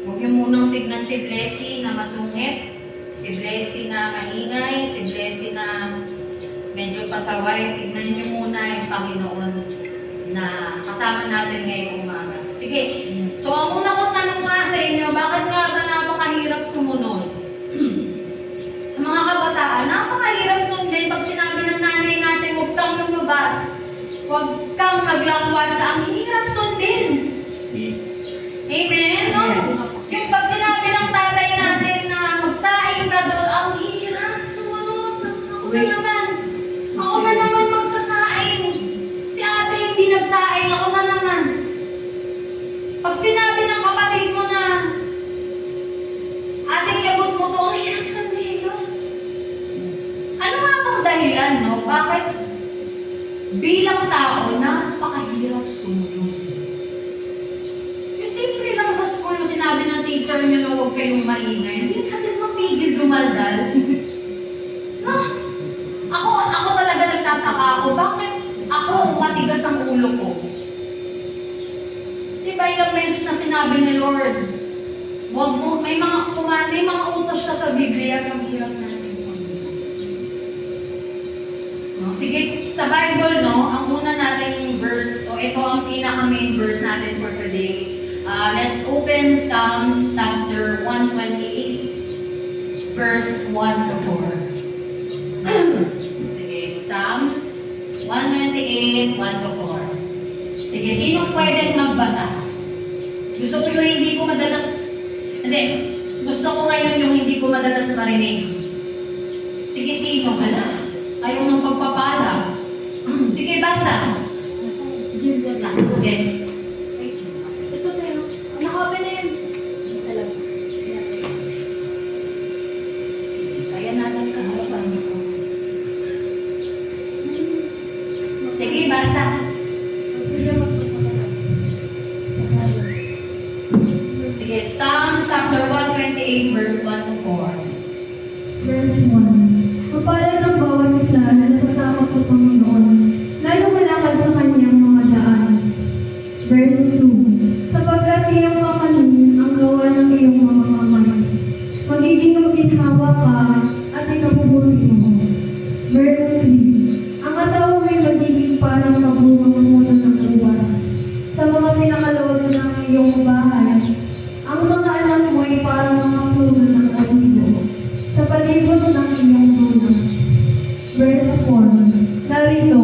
Huwag niyo munang tignan si Blessy na masungit, si Blessy na maingay, si Blessy na medyo pasaway. Tignan niyo muna yung Panginoon na kasama natin ngayong umaga. Sige, so ang una kong tanong nga sa inyo, bakit nga ba napakahirap sumunod? Sa mga kabataan, napakahirap sundin pag sinabi ng nanay natin, huwag kang lumabas, huwag kang maglakwat sa ang hirap sundin. Amen? No? Yung pag sinabi ng tatay natin na magsaing ka doon, ang hirap sumunod. Ako na naman. Ako na naman magsasaing. Si ate hindi nagsaing, ako na naman. Pag sinabi ng kapatid mo na, ate, iabot mo to, ang hirap sundin. No? Ano nga bang dahilan, no? Bakit bilang tao, napakahirap sumunod? Yung simple lang sa school, sinabi ng teacher niyo na huwag kayong maingay, hindi natin mapigil dumaldal. No? Ako talaga nagtataka ako, bakit ako matigas ang ulo ko? Diba ilang beses na sinabi ni Lord, wag mo, may mga utos siya sa Biblia na hirap natin sundin. No? Sige, sa Bible, no, ang una nating verse, o ito ang pinaka-main verse natin for today. Let's open Psalms chapter 128, verse 1 to 4. Sige, Psalms 128, 1 to 4. Sige, sinong pwedeng magbasa? Gusto ko yung hindi ko madalas, gusto ko ngayon yung hindi ko madalas marinig. Sige, sino? Hala, ayaw ng pagpapala. Sige, basa. Sige. Ito tayo. Naka-open na yan. Sige, kaya natin kahawasan ko. Sige, basa. Sige, Psalm chapter 128, verse 1 to 4. Verse 1. Mapalad ang bawat isa na natatakot sa Panginoon, na lumalakad sa kanyang mga daan. Verse 2. Sapagkat iyong kakanin ang gawa ng iyong mga kamay. Magiging maginhawa ka at ikabubuti mo. Verse 3. Ang asawa mo'y magiging parang mabungang muno ng uwas. Sa mga pinakaloob ng iyong bahay, ang mga anak mo'y parang mga puno ng olibo sa palibot ng iyong dulo. Verse 4. Narito,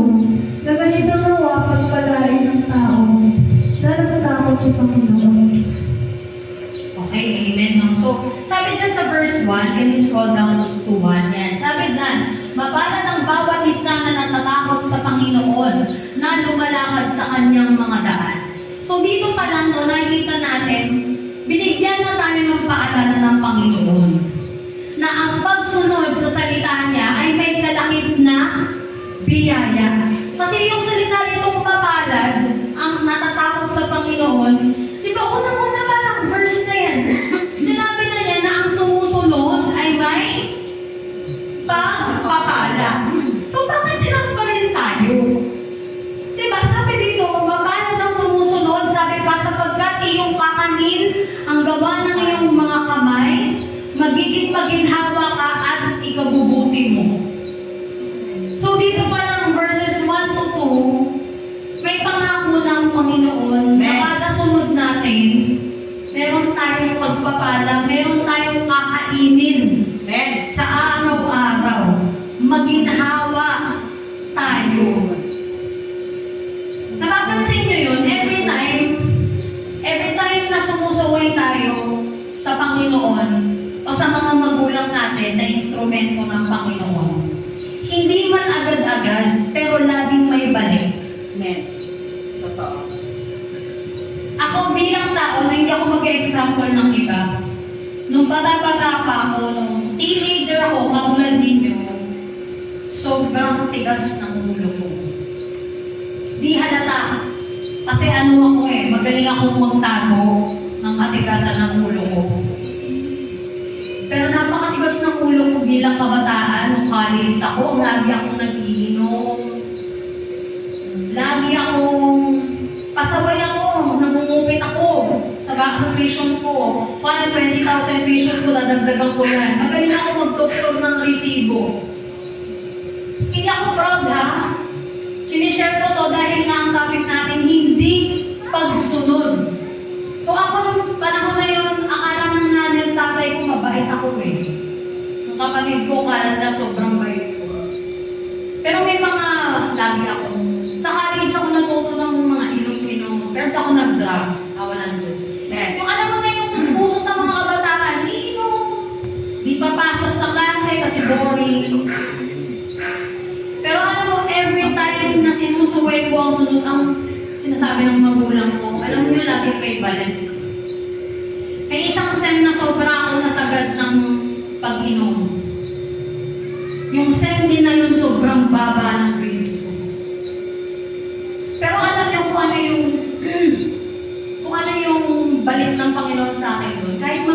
na ganito nawa pagpalain ng tao na natatakot sa Panginoon. Okay, amen. No? So, sabi dyan sa verse 1, can you scroll down to 1? Yan. Sabi dyan, mapalad ang bawat isa na natatakot sa Panginoon na lumalakad sa kanyang mga daan. So, dito pa lang, no, nakikita natin, binigyan na tayo ng paalala ng Panginoon na ang pagsunod sa salita niya ay may kalakip na biyaya. Kasi yung salita nitong mapalad, ang natatakot sa Panginoon, di ba unang-una pa lang, verse na yan, sinabi na niya na ang sumusunod ay may pagpapala. So bakit tinang pa rin tayo? Di ba sabi dito, mapalad ang sumusunod, sabi pa sapagkat iyong kakanin ang gawa ng iyong mga kamay, magiging maginhawa ka at ikabubuti mo. So dito pa lang verses 1 to 2, may pangako ng Panginoon na kada sunod natin, meron tayong pagpapala, meron tayong kakainin sa araw-araw. Maginhawa tayo. Napapansin nyo yun, every time na sumusuway tayo sa Panginoon o sa mga magulang natin na instrumento ng Panginoon, hindi man agad-agad, pero laging may balik. Amen. Totoo. Ako bilang tao na hindi ako mag-example ng iba, nung bata-bata pa ako, nung teenager ako, katulad ninyo, sobrang tigas ng ulo ko. Di halata. Kasi ano ako magaling akong magtago ng katigasan ng ulo ko. Pero napakatigas ng ulo ko bilang kabataan, nung college ako, lagi akong nag-iinom. Lagi akong pasaway ako, namumupit ako sa back mission ko. Paano 20,000 pesos ko, dadagdagan ko yan. Magaling ako magdoktor ng resibo. Hindi ako proud ha. Sinishare ko to dahil nga ang topic natin hindi pagsunod. So ako nung panahon na yun, akala ng nanay at tatay ko mabait ako Yung kapatid ko, kala na sobrang bait ko. Pero may mga lagi akong, sa college ako natuto ng mga inom-inom. Pero ako nag-drugs, awan ng Diyos. Yung alam mo na yung puso sa mga kabataan, iinom. Di papasok sa klase kasi boring. Pero alam mo, every time na sinusuway ko ang sunod ang sinasabi ng magulang ko, alam niyo, lagi may balik. May isang sem na sobra ako nasagad ng pag-inom. Yung sem din na yun, sobrang baba ng grades ko. Pero alam niyo kung ano yung balik ng Panginoon sa akin doon. Kahit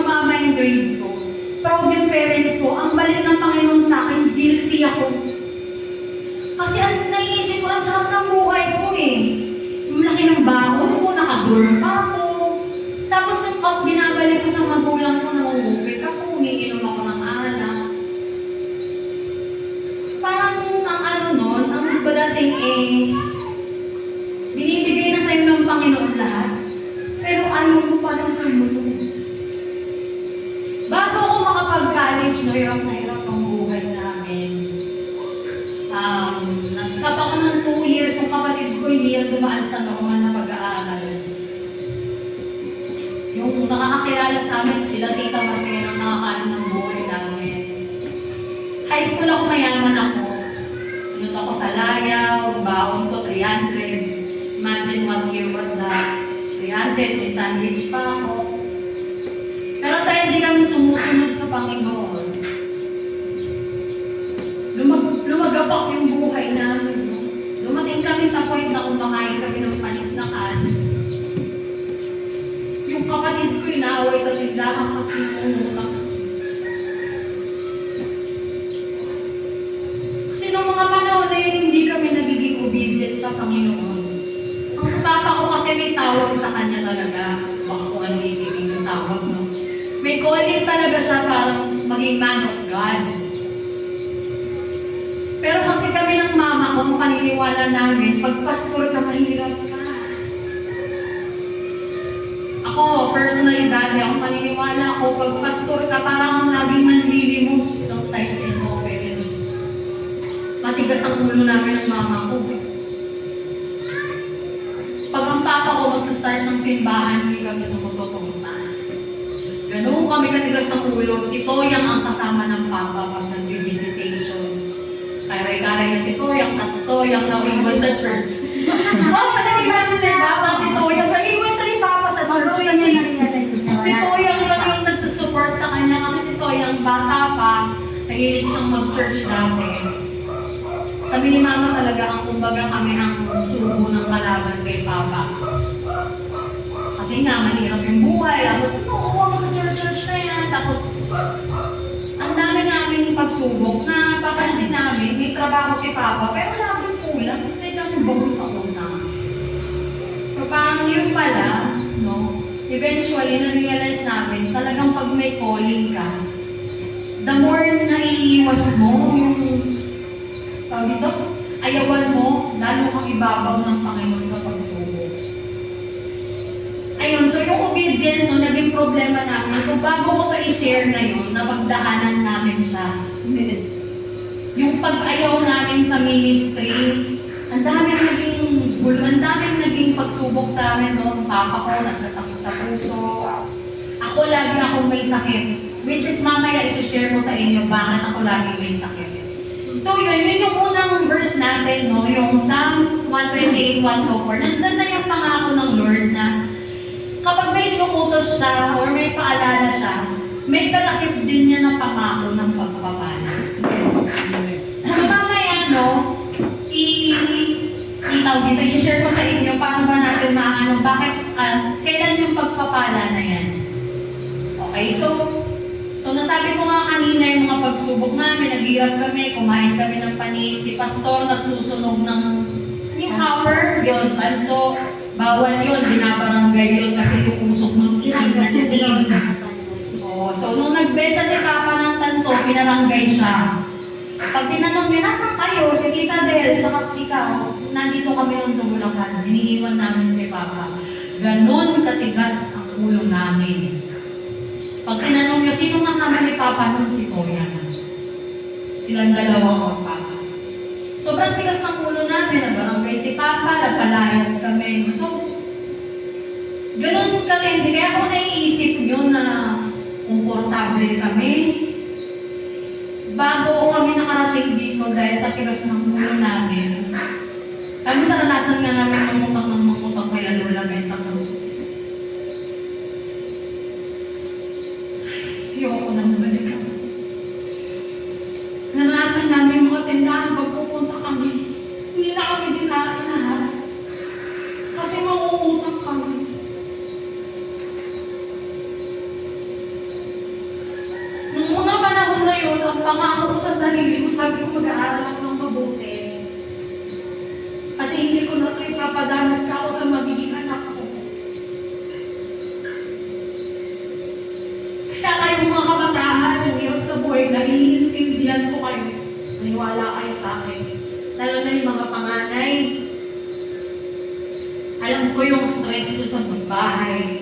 tumawag yung parents ko, ang balik ng Panginoon sa akin, guilty ako. Kasi ang naiisip ko, ang sarap ng buhay ko eh. Yung laki ng baon ko, nakadorm pa ako. Tapos yung binabalik ko sa magulang ko, nangungupit ako, umiinom ako ng alak. Parang ang ano nun, ang badating eh, binibigay na sa'yo ng Panginoon lahat, pero ayaw mo pa lang sa mundo. Bago ako makapag-college, no, hirap na hirap ang buhay namin. Nag-stop ako ng 2 years, yung kapatid ko hindi yan dumaan sa normal na pag-aaral. Yung nakakakilala sa amin, sila tita masaya ng nakakaano ng buhay namin. High school ako, mayaman ako. Sunod ako sa layaw, baon ko 300. Imagine what year was that? 300, may sandwich pa ako. Pero dahil di kami sumusunod sa Panginoon, lumagapak yung buhay namin. No? Dumating kami sa point na kumakain kami ng panis na kanin. Yung kapatid ko inaaway sa tindahan kasi umutang. Kasi nung mga panahon na yun, hindi kami nagiging obedient sa Panginoon. Ang papa ko kasi may tawag sa kanya talaga. Baka kung ano isipin yung tawag, no? May calling talaga siya parang maging man of God. Pero kasi kami ng mama ko, ang paniniwala namin, pag pastor ka, mahirap ka. Ako, personally, dati ang paniniwala ko, pag pastor ka, parang ang laging nanlilimos ng tithes and offering. Matigas ang ulo namin ng mama ko. Pag ang papa ko magsa-start ng simbahan, hindi kami sumusotong. Ganun kami katigas ng ulo. Si Toyang ang kasama ng papa pag nag-visitation. Kaya-kaya niya si Toyang, tas Toyang nawiwan sa church. Nag-iwan si Papa, si Toyang. Nag-iwan siya ni Papa sa church kasi si Toyang lang yung nagsusupport sa kanya kasi si Toyang bata pa, nahilig siyang mag-church dati. Kami ni Mama talaga ang kumbaga kami ang subo ng kalaban kay Papa. Kasi nga, mahirap yung buhay. Tapos, ako sa church na yan. Tapos, ang dami namin pagsubok na papansin namin, may trabaho si Papa, pero laging kulang. May ganun bago sa utang. So, parang yun pala, no? Eventually, na-realize namin, talagang pag may calling ka, the more na iiwas mo, yung, tawag dito, ayawan mo, lalo kang ibabaw ng Panginoon sa pagsubok. Ayun, so yung obedience, no, naging problema namin. So bago ko to i-share ngayon, napagdaanan namin siya. Yung pag-ayaw namin sa ministry, ang daming naging gulo, ang daming naging pagsubok sa amin, no? Papa ko, nagkasakit sa puso. Ako lagi akong may sakit. Which is mamaya i-share ko sa inyo bakit ako lagi may sakit. So yun yung unang verse natin, no? Yung Psalms 128, 1-4. Nandyan na yung pangako ng Lord na kapag may inuutos siya or may paalala siya, may kalakip din niya na pangako ng pagpapala. So mamaya, no, i-share ko sa inyo paano ba natin maano, bakit, kailan yung pagpapala na yan. Okay, so nasabi ko nga kanina yung mga pagsubok namin, naghirap kami, kumain kami ng panis, si Pastor nagsusunog ng yung cover, yun, tanso, bawal yun, binabarangay yun kasi yung usok ng itim na itim. So nung nagbenta si Papa ng tanso, pinarangay siya. Pag tinanong niya, nasan kayo? Si Tita Del, sa Kasika, nandito kami nun sa Bulacan, iniiwan namin si Papa. Ganon katigas ang ulo namin. Pag tinanong niya, sino kasama ni Papa nun? Si Toya. Silang dalawa ko ang Papa. Sobrang tigas ng ulo namin, nagbarangay si Papa, nagpalayas kami. So, ganun kalindi. Kaya ako naiisip nyo na komportable kami. Bago kami nakarating dito dahil sa tigas ng ulo namin, kami naranasan nga namin mangutang kay Lola Benta ko. Ayoko nang balikan. Naranasan namin mga tindahan pag pupunta kami. Hindi na kami inaharap. Kasi mauutang kami. Nung mga pangako ko sa sarili ko, sabi ko mag-aaral ako ng mabuti. Kasi hindi ko na ito ipapadanas ako sa magiging anak ko. Kaya kayong mga kabataan, yung hirap sa buhay, naiintindihan ko kayo. Maniwala kayo sa akin. Lalo na yung mga panganay. Alam ko yung stress ko sa bahay.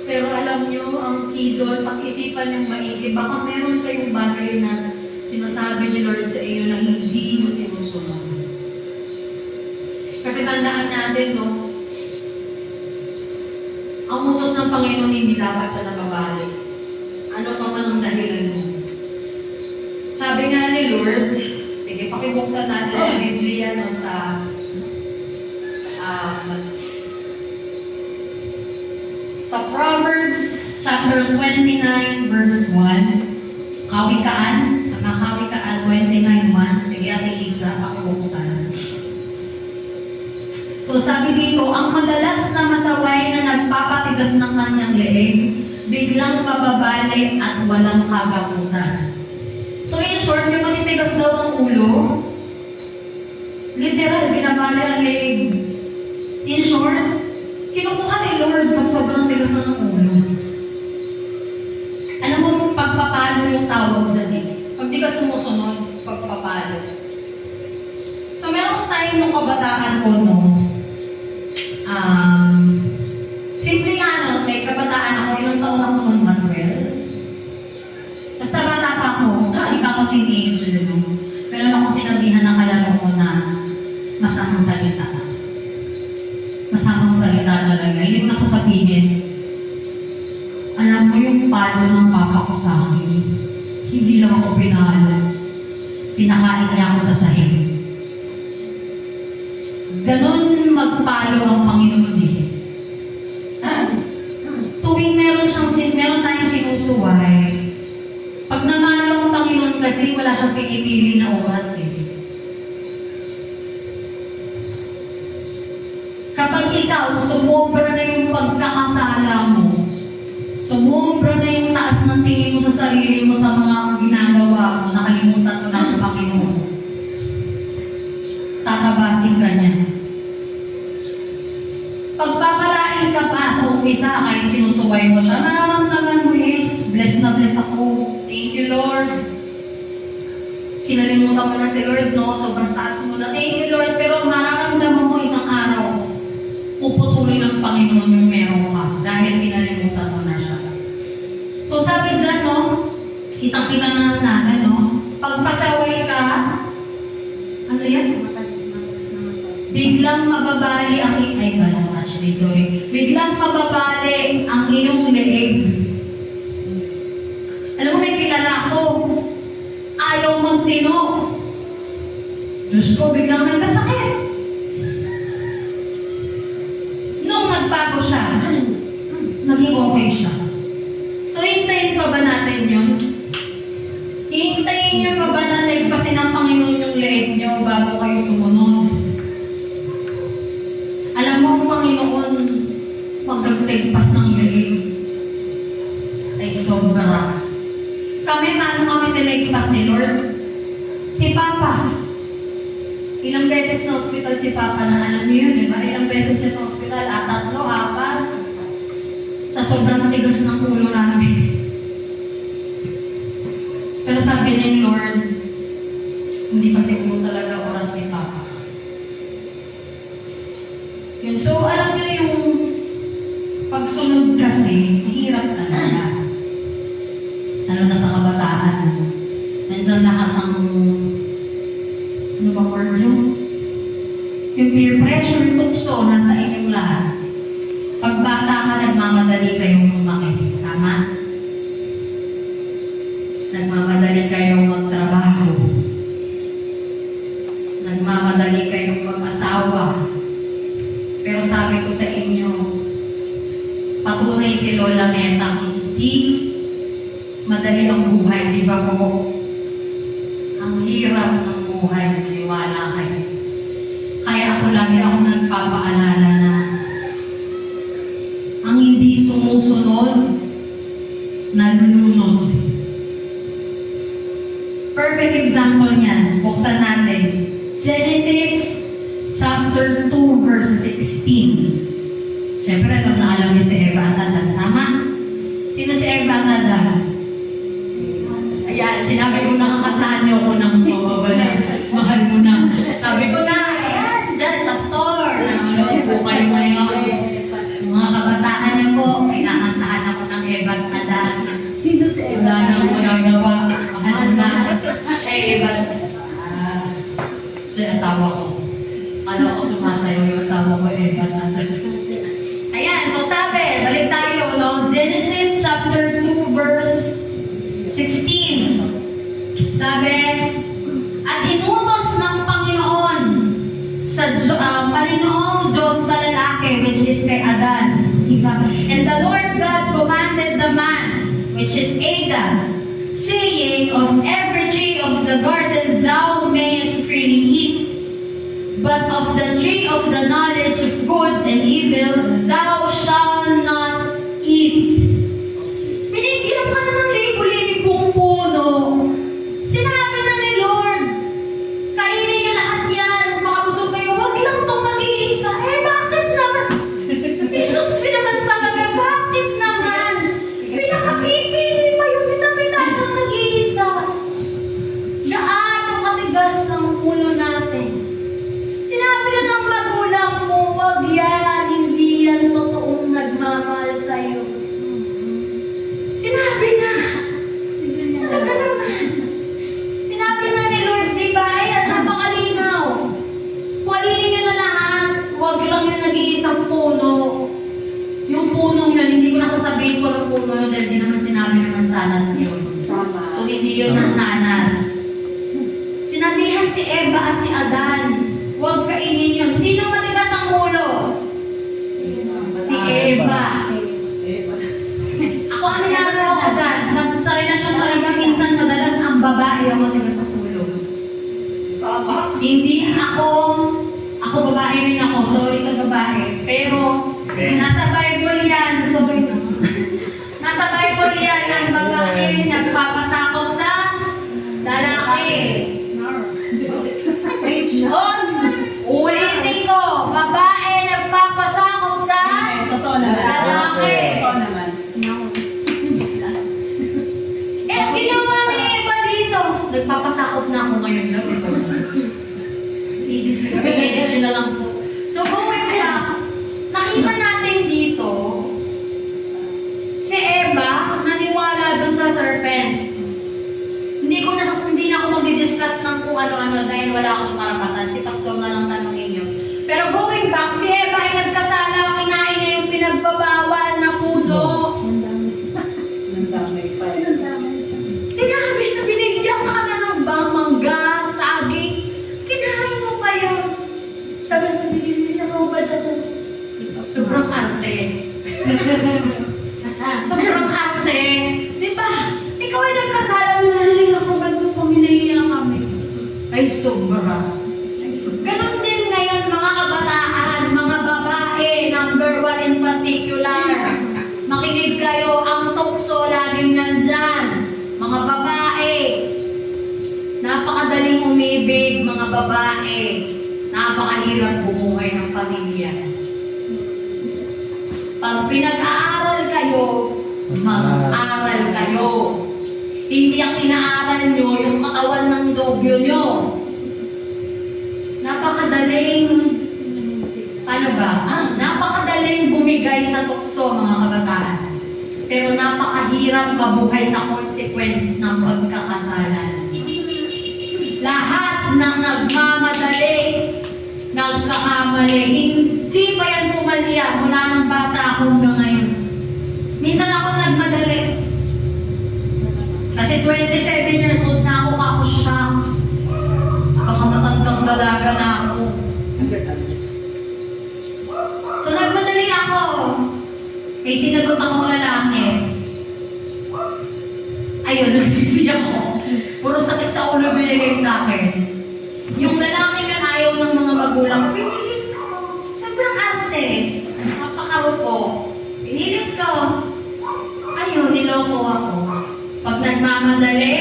Pero alam nyo, ang key doon, pag-isipan yung maigi, baka meron kayong bagay na sinasabi ni Lord sa iyo na hindi mo sinusunod. Kasi tandaan natin, no, ang utos ng Panginoon hindi dapat siya nababalik. Ano pa man ang dahilan mo. Sabi nga ni Lord, sige, pakibuksan natin sa Biblia, no, sa Proverbs chapter 29 verse 1, Kawikaan 29:1. Sige, Ate Isa, pakibuksan. So sabi dito, ang madalas na masaway na nagpapatigas ng kanyang leeg, biglang mababali at walang kagamutan. So in short, yung matitigas daw ang ulo, literal, binabali ang leeg. In short, kinukuha ni Lord pag sobrang tigas na ng ulo. Alam mo, pagpapalo yung tawag dyan eh. Pag di ka sumusunod, pagpapalo. So merong time nung kabataan ko nung simple nga lang, may kabataan ako, ilang taon ako nung Manuel. Basta bata pa ako, hindi pa ako teenager nung. Meron ako sinabihan na kalaro ko na masamang salita. Masamang salita talaga. Hindi ko nasasabihin. Alam mo yung palo ng papa ko sa akin. Hindi lang ako pinalo. Pinakain niya ako sa sahig. Ganon magpalo ang Panginoon eh. Tuwing meron tayong sinusuway, pag namalo ang Panginoon kasi wala siyang pinipili na oras eh. Kapag ikaw, sumobra na yung pagkakasala mo, sumobra na yung taas ng tingin mo sa sarili mo sa mga ginagawa mo, nakalimutan mo na ang Panginoon, tatabasin ka niya. Pagpapalain ka pa sa umpisa, kahit sinusuway mo siya, mararamdaman mo, yes, blessed na blessed ako. Thank you, Lord. Kinalimutan mo na si Lord, no? Sobrang taas mo na. Thank you, Lord. Pero mararamdaman mo isang araw, puputuloy ng Panginoon yung meron ka dahil kinalimutan mo na siya. So sabi dyan, no? Kitang-kita na natin, no? Pagpasaway ka, ano yan? Biglang mababali ang Biglang mababali ang iyong leeg. Alam mo, may kilala ko. Ayaw magtino. Diyos ko, biglang nagkasakit. Nung nagbago siya, naging okay siya. So, hintayin pa ba natin yun? Hihintayin niyo pa ba na nagpasin ng Panginoon yung leeg niyo bago kayo sumunod? Alam mo, ang Panginoon, pagkagligpas ng leeg ay sobra. Kami, paano kami tinigpas ni Lord? Si Papa. Ilang beses na hospital si Papa na alam niyo yun, di ba? Ilang beses siya na hospital, 3, 4. Sa sobrang tigas ng ulo namin. Pero sabi ni Lord, hindi pa siguro talaga oras ni Papa. Yun, so alam niyo yung pagsunod kasi, mahirap talaga. Lalo na sa kabataan. Nandiyan lahat ng, ano ba word yun? Yung peer pressure, tukso, nasa inyong lahat. Pag bata ka, nagmamadali kayong lumaki. Tama? Nagmamadali kayong magtrabaho. Nagmamadali kayong mag-asawa. Pero sabi ko sa inyo, patunay si Lola Meta, hindi madali ang buhay, di ba po? Ang hirap ng buhay, maniwala kayo. Kaya ako lagi ako nagpapaalala na ang hindi sumusunod, nalulunod. Perfect example niyan. Buksan natin. Genesis chapter 2 verse 16. Siyempre, alam niyo si Eva at Adan. Tama? Sino si Eva at Adan? Ayan, sinabi ko na kakantahan niyo ko ng mawawala. Mahal mo na. Sabi ko na, ayan, dyan, pastor. Nanonood po kayo ngayon. Mga kabataan niyo po, kinakantahan ako ng Eva at Adan. Wala na ako nagawa. Mahal na. Eva sa asawa ko. Kala ko sumasayaw yung asawa ko, Eva at Adan. Ayan, so sabi, balik tayo, no? Genesis chapter 2 verse 16. Sabi, at inutos ng Panginoon Panginoong Diyos sa lalaki, which is kay Adan. And the Lord God commanded the man, which is Adam, saying, of every tree of the garden thou mayest freely eat, but of the tree of the knowledge of good and evil thou shalt not eat. Binigyan ka na ng libo-libong puno. Sinabi na ni Lord, kainin niyo lahat yan. Makabusog kayo, wag lang itong nag-iisa. Bakit naman? Jesus, naman talaga, bakit naman? Pinakapipili pa yung pita-pita ng nag-iisa. Gaano katigas ang ulo natin? Sinabi na ng magulang mo, wag yan, hindi yan totoong nagmamahal sa'yo. Sinabi na. Talaga naman. Sinabi na ni Lord, di ba? Ayan, napakalinaw. Kuhainin niyo na lahat. Wag lang yung nag-iisang puno. Yung punong yun, hindi ko nasasabihin ko ng puno yun dahil di naman sinabi naman sanas yun. So, hindi yun ng sanas. Sinabihan si Eva at si Adan, huwag kainin yun. Sino matigas ang ulo? Si Eva. Ako ang ginagawa ko dyan. Sa relasyon talaga, minsan madalas ang babae ang matigas ang ulo. Hindi ako babae rin ako. Sorry sa babae. Pero, nasa Bible yan. Sorry na. Nasa Bible yan ang babae nagpapasakop sa lalaki. Ulitin ko, babae nagpapasakop sa lalaki. Ang ginawa ni Eva dito, nagpapasakop na ako ngayon lang. I-edit na lang po. So, going back, nakita natin dito, si Eva, naniwala dun sa serpent. Hindi na ako mag-discuss ng kung ano-ano dahil wala akong karapatan. Si pastor na lang tanongin yun. Pero going back, si Eva ay nagkasala, kinain niya yung pinagbabawal na puno. Sinabi na binigyan ka na ng mangga, saging, kinain mo pa yun. Tapos hindi nakahubad ako. Sobrang arte. Sobrang arte. Diba? Ikaw ay nagkasala, nakahubad mo kami, nahiya kami. Ay, sobra. Ganon din ngayon mga kabataan, mga babae, number 1 in particular. Makinig kayo, ang tukso laging nandyan. Mga babae, napakadaling umibig, mga babae. Napakahirap bumuhay ng pamilya. Pag pinag-aaral kayo, mag-aral kayo. Hindi ang inaaral nyo yung katawan ng dobyo nyo. Napakadaling, napakadaling bumigay sa tukso, mga kabataan. Pero napakahirap mabuhay sa consequence ng pagkakasalan. Lahat ng nagmamadali, nagkakamali, hindi pa yan pumalya mula ng bata ako hanggang ngayon. Minsan ako nagmadali. Kasi 27 years old na ako, kako shucks. Baka matandang dalaga na ako. So nagmadali ako. May sinagot akong lalaki. Ayun, nagsisi ako. Puro sakit sa ulo binigay sa akin. Yung lalaki na ayaw ng mga magulang, pinilit ko. Sobrang arte. Napakarupo. Pinilit ko. Ayun, niloko ako. Pag nagmamadali,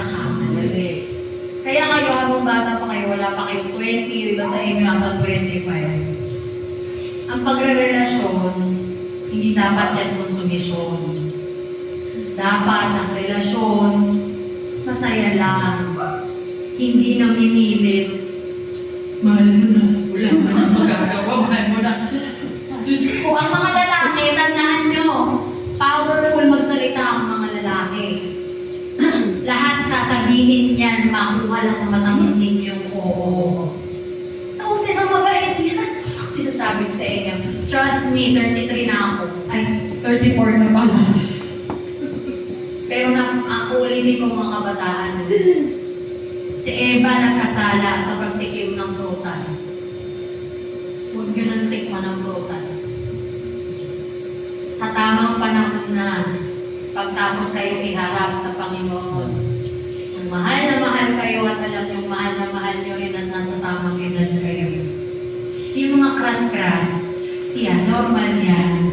nagkakamali. Kaya kayo habang bata pa kayo, wala pa kayong 20, iba sa inyo hanggang 25. Ang pagre-relasyon, hindi dapat yan konsumisyon. Dapat ang relasyon, masaya lang. Hindi namimilit. Mahal mo na, wala mo na magagawa, mahal mo na. Diyos ko, ang mga lalaki, tandaan nyo, powerful magsalita ang mga lalaki. Lahat sasabihin yan, makuha lang ang matamis ninyong oo. Sa umpisa mabait yan. Sinasabi ko sa inyo, trust me, 33 na ako. Ay, 34 na pala. Pero ulitin ko mga kabataan. Si Eva nagkasala sa pagtikim ng prutas. Huwag nyo nang tikman ng prutas. Sa tamang panahon na, pagtapos kayo iharap sa Panginoon, kung mahal na mahal kayo at alam yung mahal na mahal nyo rin at nasa tamang edad kayo. Yung mga crush-crush, siya, normal yan.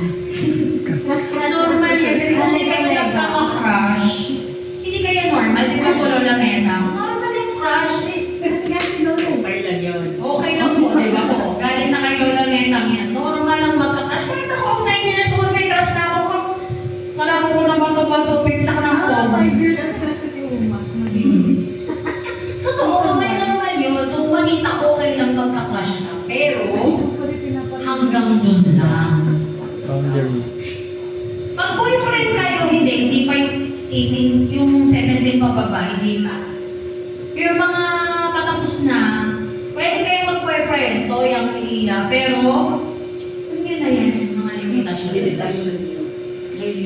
Normal yan kasi hindi kayo nagkaka-crush. Hindi kayo normal, di ba ko Lola Mena? Normal yung crush eh. Okay lang yun. Okay lang po, di ba po? Galing na kay Lola Mena yan. Normal lang magka-crush. Kahit ako, 9 years old, may crush na ako. Kala ko na bato-bato-pip sa kanang pomos. Totoo, may normal yun. So, manita okay lang magka-crush na. Pero, hanggang dun lang. Boundaries. Pag boyfriend kayo, hindi pa yung 18, yung 17 pa baba, hindi pa. Yung mga patapos na, pwede kayo mag-boyfriend, to yung sila, pero, ano yun na yan, mga limitasyon.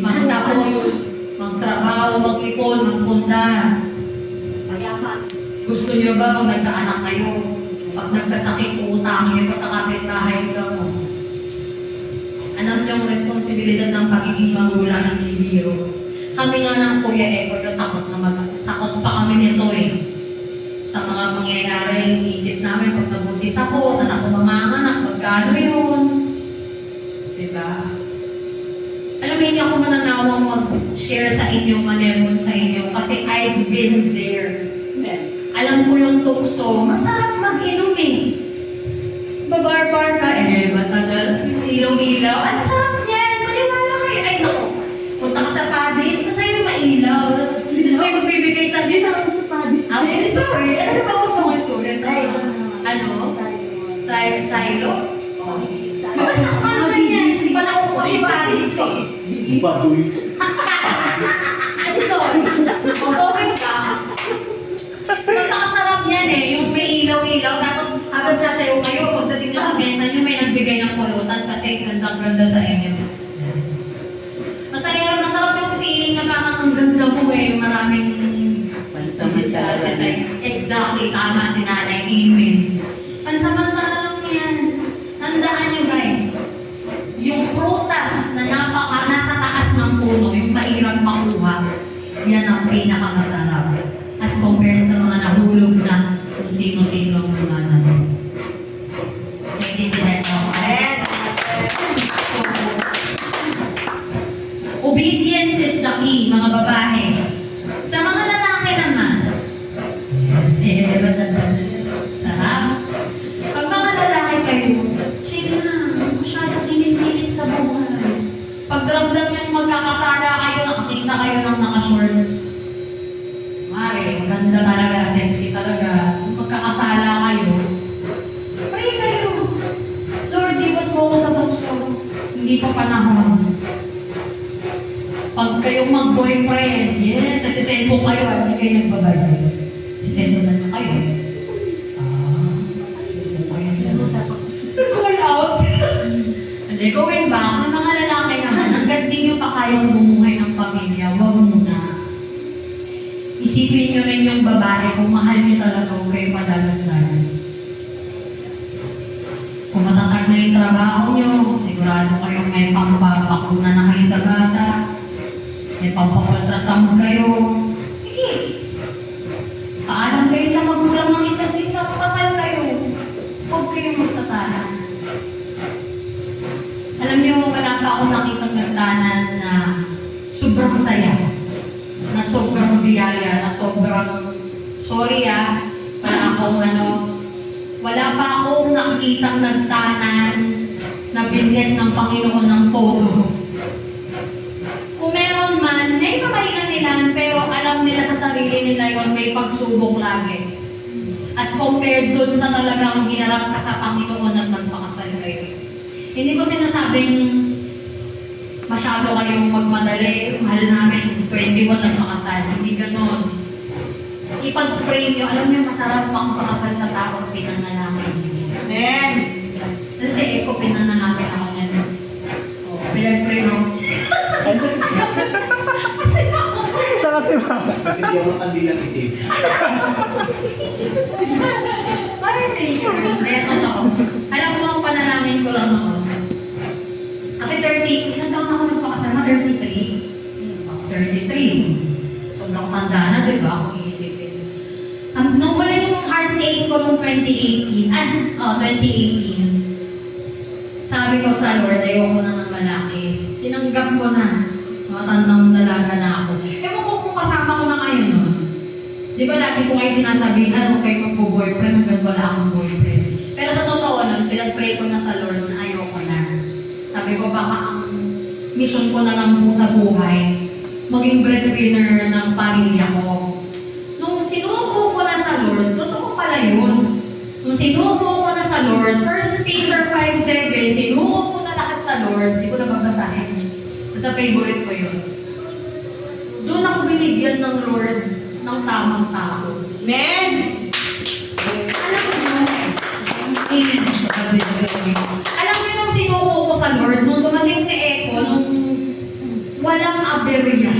Magtapos, magtrabaho, mag-ipon, magpunta. Gusto nyo ba pag nagkaanak kayo, pag nagkasakit, uutangin nyo pa sa kapitbahay ka mo? Alam nyo ang responsibilidad ng pagiging magulang ng bibiro. Kami nga ng Kuya Eko, takot pa kami nito eh. Sa mga mangyayari, isip namin pag nabuntis ako, saan ako manganganak, magkano yun? Diba? Alam mo, hindi ako mananawang mag-share sa inyo, manermon sa inyo, kasi I've been there. Alam ko yung tukso, masarap mag-inom eh. Babar-bar ka, matagal, yung ilaw-ilaw, ang sarap yan, maliwala kayo. Ay, naku, punta ka sa Padis, masaya yung mailaw. Tapos may magbibigay sa akin, sorry, ano ba gusto mo yung sulit? Ano? Silo? Basta kung ano ba yan, hindi pa nakukuha si Padis eh. Baboy. Ano, sorry, mag-open ka. Napakasarap yan eh, yung may ilaw-ilaw, tapos habang sasayaw kayo, pagdating nyo sa mesa nyo, may nagbigay ng pulutan kasi gandang-ganda sa inyo. Masaya, masarap yung feeling na parang ang ganda mo eh, maraming diskarte sa inyo. Exactly, tama si Nanay, amen. Pansamantala lang yan. Tandaan nyo guys, yung prutas na nasa taas ng puno, yung mahirap makuha, yan ang pinakamasarap. As compared sa mga nahulog na kung sino-sino ang mga natin. Naiintindihan mo ako. So, obedience is the key, mga babae. Sa mga lalaki naman, sarap. Pag mga lalaki kayo, chill na, masyadong init-init sa buhay. Pag ramdam yung magkakasala kayo, nakakita kayo ng naka-shorts. Mare, maganda talaga, sexy talaga. Kung magkakasala kayo, pray kayo. Lord, ibas mo ako sa tukso. Hindi pa panahon. Pag kayong mag-boyfriend, yes, nagsisend po kayo at hindi kayo nagbabayad. Sisend mo na kayo. Call out. Hindi, going back, ang mga lalaki naman, hanggang di nyo pa kayang bumuhay ng pamilya, huwag muna. Isipin nyo rin yung babae kung mahal nyo talaga kung kayo padalos-dalos. Kung matatag na yung trabaho nyo, sigurado kayong may pampapakuna na kayo sa bata, may pampakultrasamod kayo. Sige. Paalam kayo sa magulang ng isa't isa, kasal kayo. Huwag kayong magtatanan. Alam nyo, wala pa akong nakitang nagtanan na sobrang saya. na sobrang biyaya, na sobrang, sorry wala pa akong nakikitang nagtanan na binles ng Panginoon ng todo. Kung meron man, may makailan-ilan, pero alam nila sa sarili nila yon may pagsubok lagi. As compared dun sa talagang hinarap ka sa Panginoon at nagpakasal kayo. Hindi ko sinasabing masyado kayong magmadali, mahal namin, 21 nagpakasal. Hindi ganon. Ipag-pray nyo, alam niyo masarap magpakasal sa taong pinanalangin niyo. Amen. Kasi Eko, pinanalangin ako niyan. Pinag-pray mo. Kasi ba? Kasi di ako kandilang itim. Hindi, totoo. Alam mo, ang panalangin ko lang noon. Kasi 30, ilang taon ako nagpakasal? 33. Sobrang tanda na, di ba? Kung iisipin. Nung huli yung heartache ko nung 2018, sabi ko sa Lord, ayoko na ng malaki. Tinanggap ko na. Matandang dalaga na ako. Ewan ko kung kasama ko na kayo nun. Di ba lagi ko kayo sinasabihan, huwag kayo magpo-boyfriend hanggang wala akong boyfriend. Pero sa totoo nun, pinag-pray ko na sa Lord na ayoko na. Sabi ko baka ang mission ko na lang po sa buhay, maging breadwinner ng pamilya ko. Nung sinuko ko na sa Lord, totoo pala yun. Nung sinuko ko na sa Lord, 1 Peter 5:7, sinuko ko na lahat sa Lord, di ko na babasahin. Basta favorite ko yun. Doon ako binigyan ng Lord ng tamang tao. Amen. Alam mo, amen. Alam mo nung sinuko ko sa Lord, nung dumating si Eko, nung walang aberya.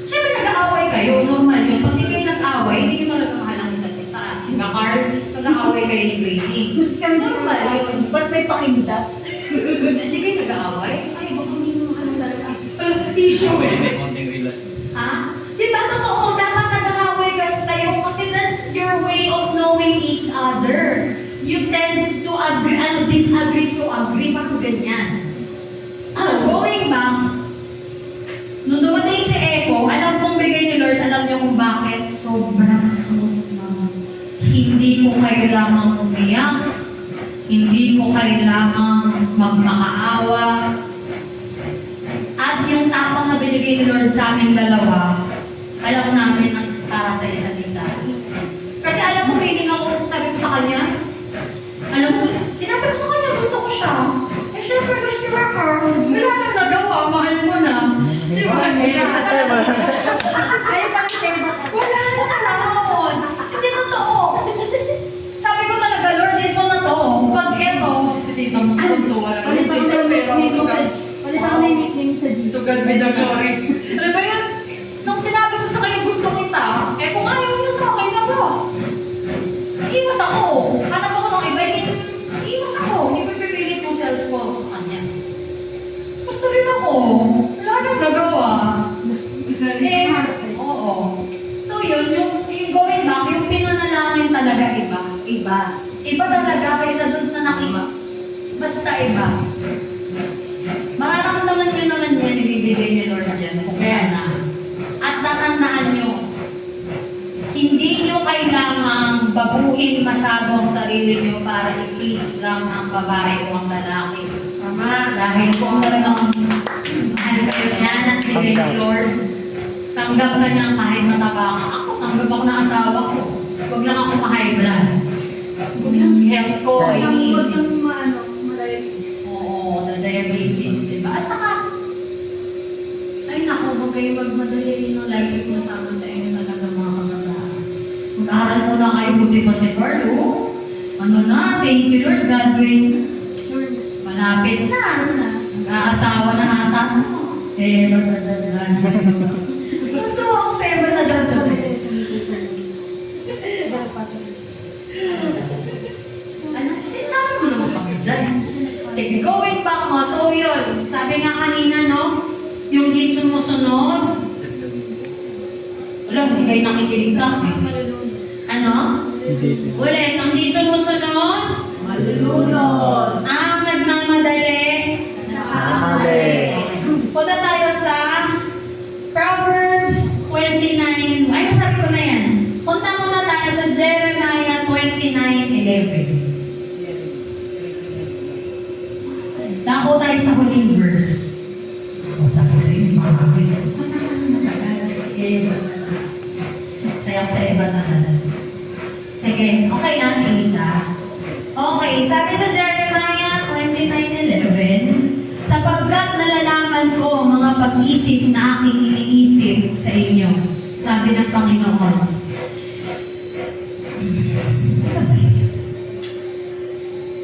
Siyempre nag-aaway kayo, normal yun. Pag di kayo nag-aaway, hindi nyo talaga mahal ang isa't isa. Diba, Carl? Nag-aaway kayo ni Brady. Normal yun. Ba't may pakinda? Hindi kayo nag-aaway? Ay, baka hindi mo mahal ang isa't isa. Tissue. May konting relasyon. Ha? Di ba totoo? Dapat nag-aaway kayo kasi that's your way of knowing each other. You tend to agree, disagree to agree, parang ganyan. So, going back, nung dumating si Eko, alam kong bigay ni Lord, alam niyo kung bakit sobrang smooth na. Hindi ko kailangang umiyak, hindi ko kailangang magmakaawa. At yung tapang na binigay ni Lord sa aming dalawa, alam namin ang para sa isa't isa. Kasi alam mo, feeling ako, sabi ko sa kanya, alam mo, sinabi ko sa kanya, gusto ko siya. Eh, syempre, gusto niya ka. Wala nang nagawa, mahal mo na. Di ba? Wala na naman. Hindi totoo. Sabi ko talaga, Lord, ito na to. Pag ito, dito mo sa tuwa na. Wala na yung nickname sa dito. To God be the glory. Alam ba yun? Nung sinabi ko sa kanya gusto kita, kung ayaw niya sa akin na ba? Iwas ako. Hanap ako ng iba, iwas ako. Hindi ko ipipilit mo self-love sa kanya. Gusto rin ako. Wala nang nagawa. Oo. So yun, yung going back, yung pinanalangin talaga iba. Iba talaga kaysa dun sa nakita. Basta iba. Mararamdaman nyo naman yan, ibibigay ni Lord yan kung sana. At tatandaan nyo, hindi nyo kailangang baguhin masyado ang sarili nyo para i-please lang ang babae o ang lalaki. Tama. Dahil kung talagang mahal kayo yan at bigay ni Lord, tanggap ka niya kahit mataba ka. Ako, tanggap ako ng asawa ko. Huwag lang ako ma-high blood. Yung health ko, I need. Oo, the diabetes, diba? At saka, ay naku, huwag kayo magmadali ng life is nasama sa inyo talaga mga kabataan. Mag-aaral muna kayo, buti pa si Carlo. Ano na, thank you Lord, graduate. Malapit na. Mag-aasawa na ata. Dadadadaan. Ito ako sa iba na dadadadaan. Ano, sisama mo naman kami dyan. Sige, going back mo. So yun, sabi nga kanina, no? Yung di sumusunod. Wala, hindi kayo nakikinig sa akin. Ano? Hindi. Ulit, ang di sumusunod. Malulunod. Ang nagmamadali. Nagmamadali. Punta tayo sa Proverbs Dako tayo sa huling verse. O sabi sa inyo, mga kapatid. Si Eva. Sayak sa Eva na. Sige, okay na, Isa. Okay, sabi sa Jeremiah 29:11, sapagkat nalalaman ko ang mga pag-isip na aking iniisip sa inyo, sabi ng Panginoon.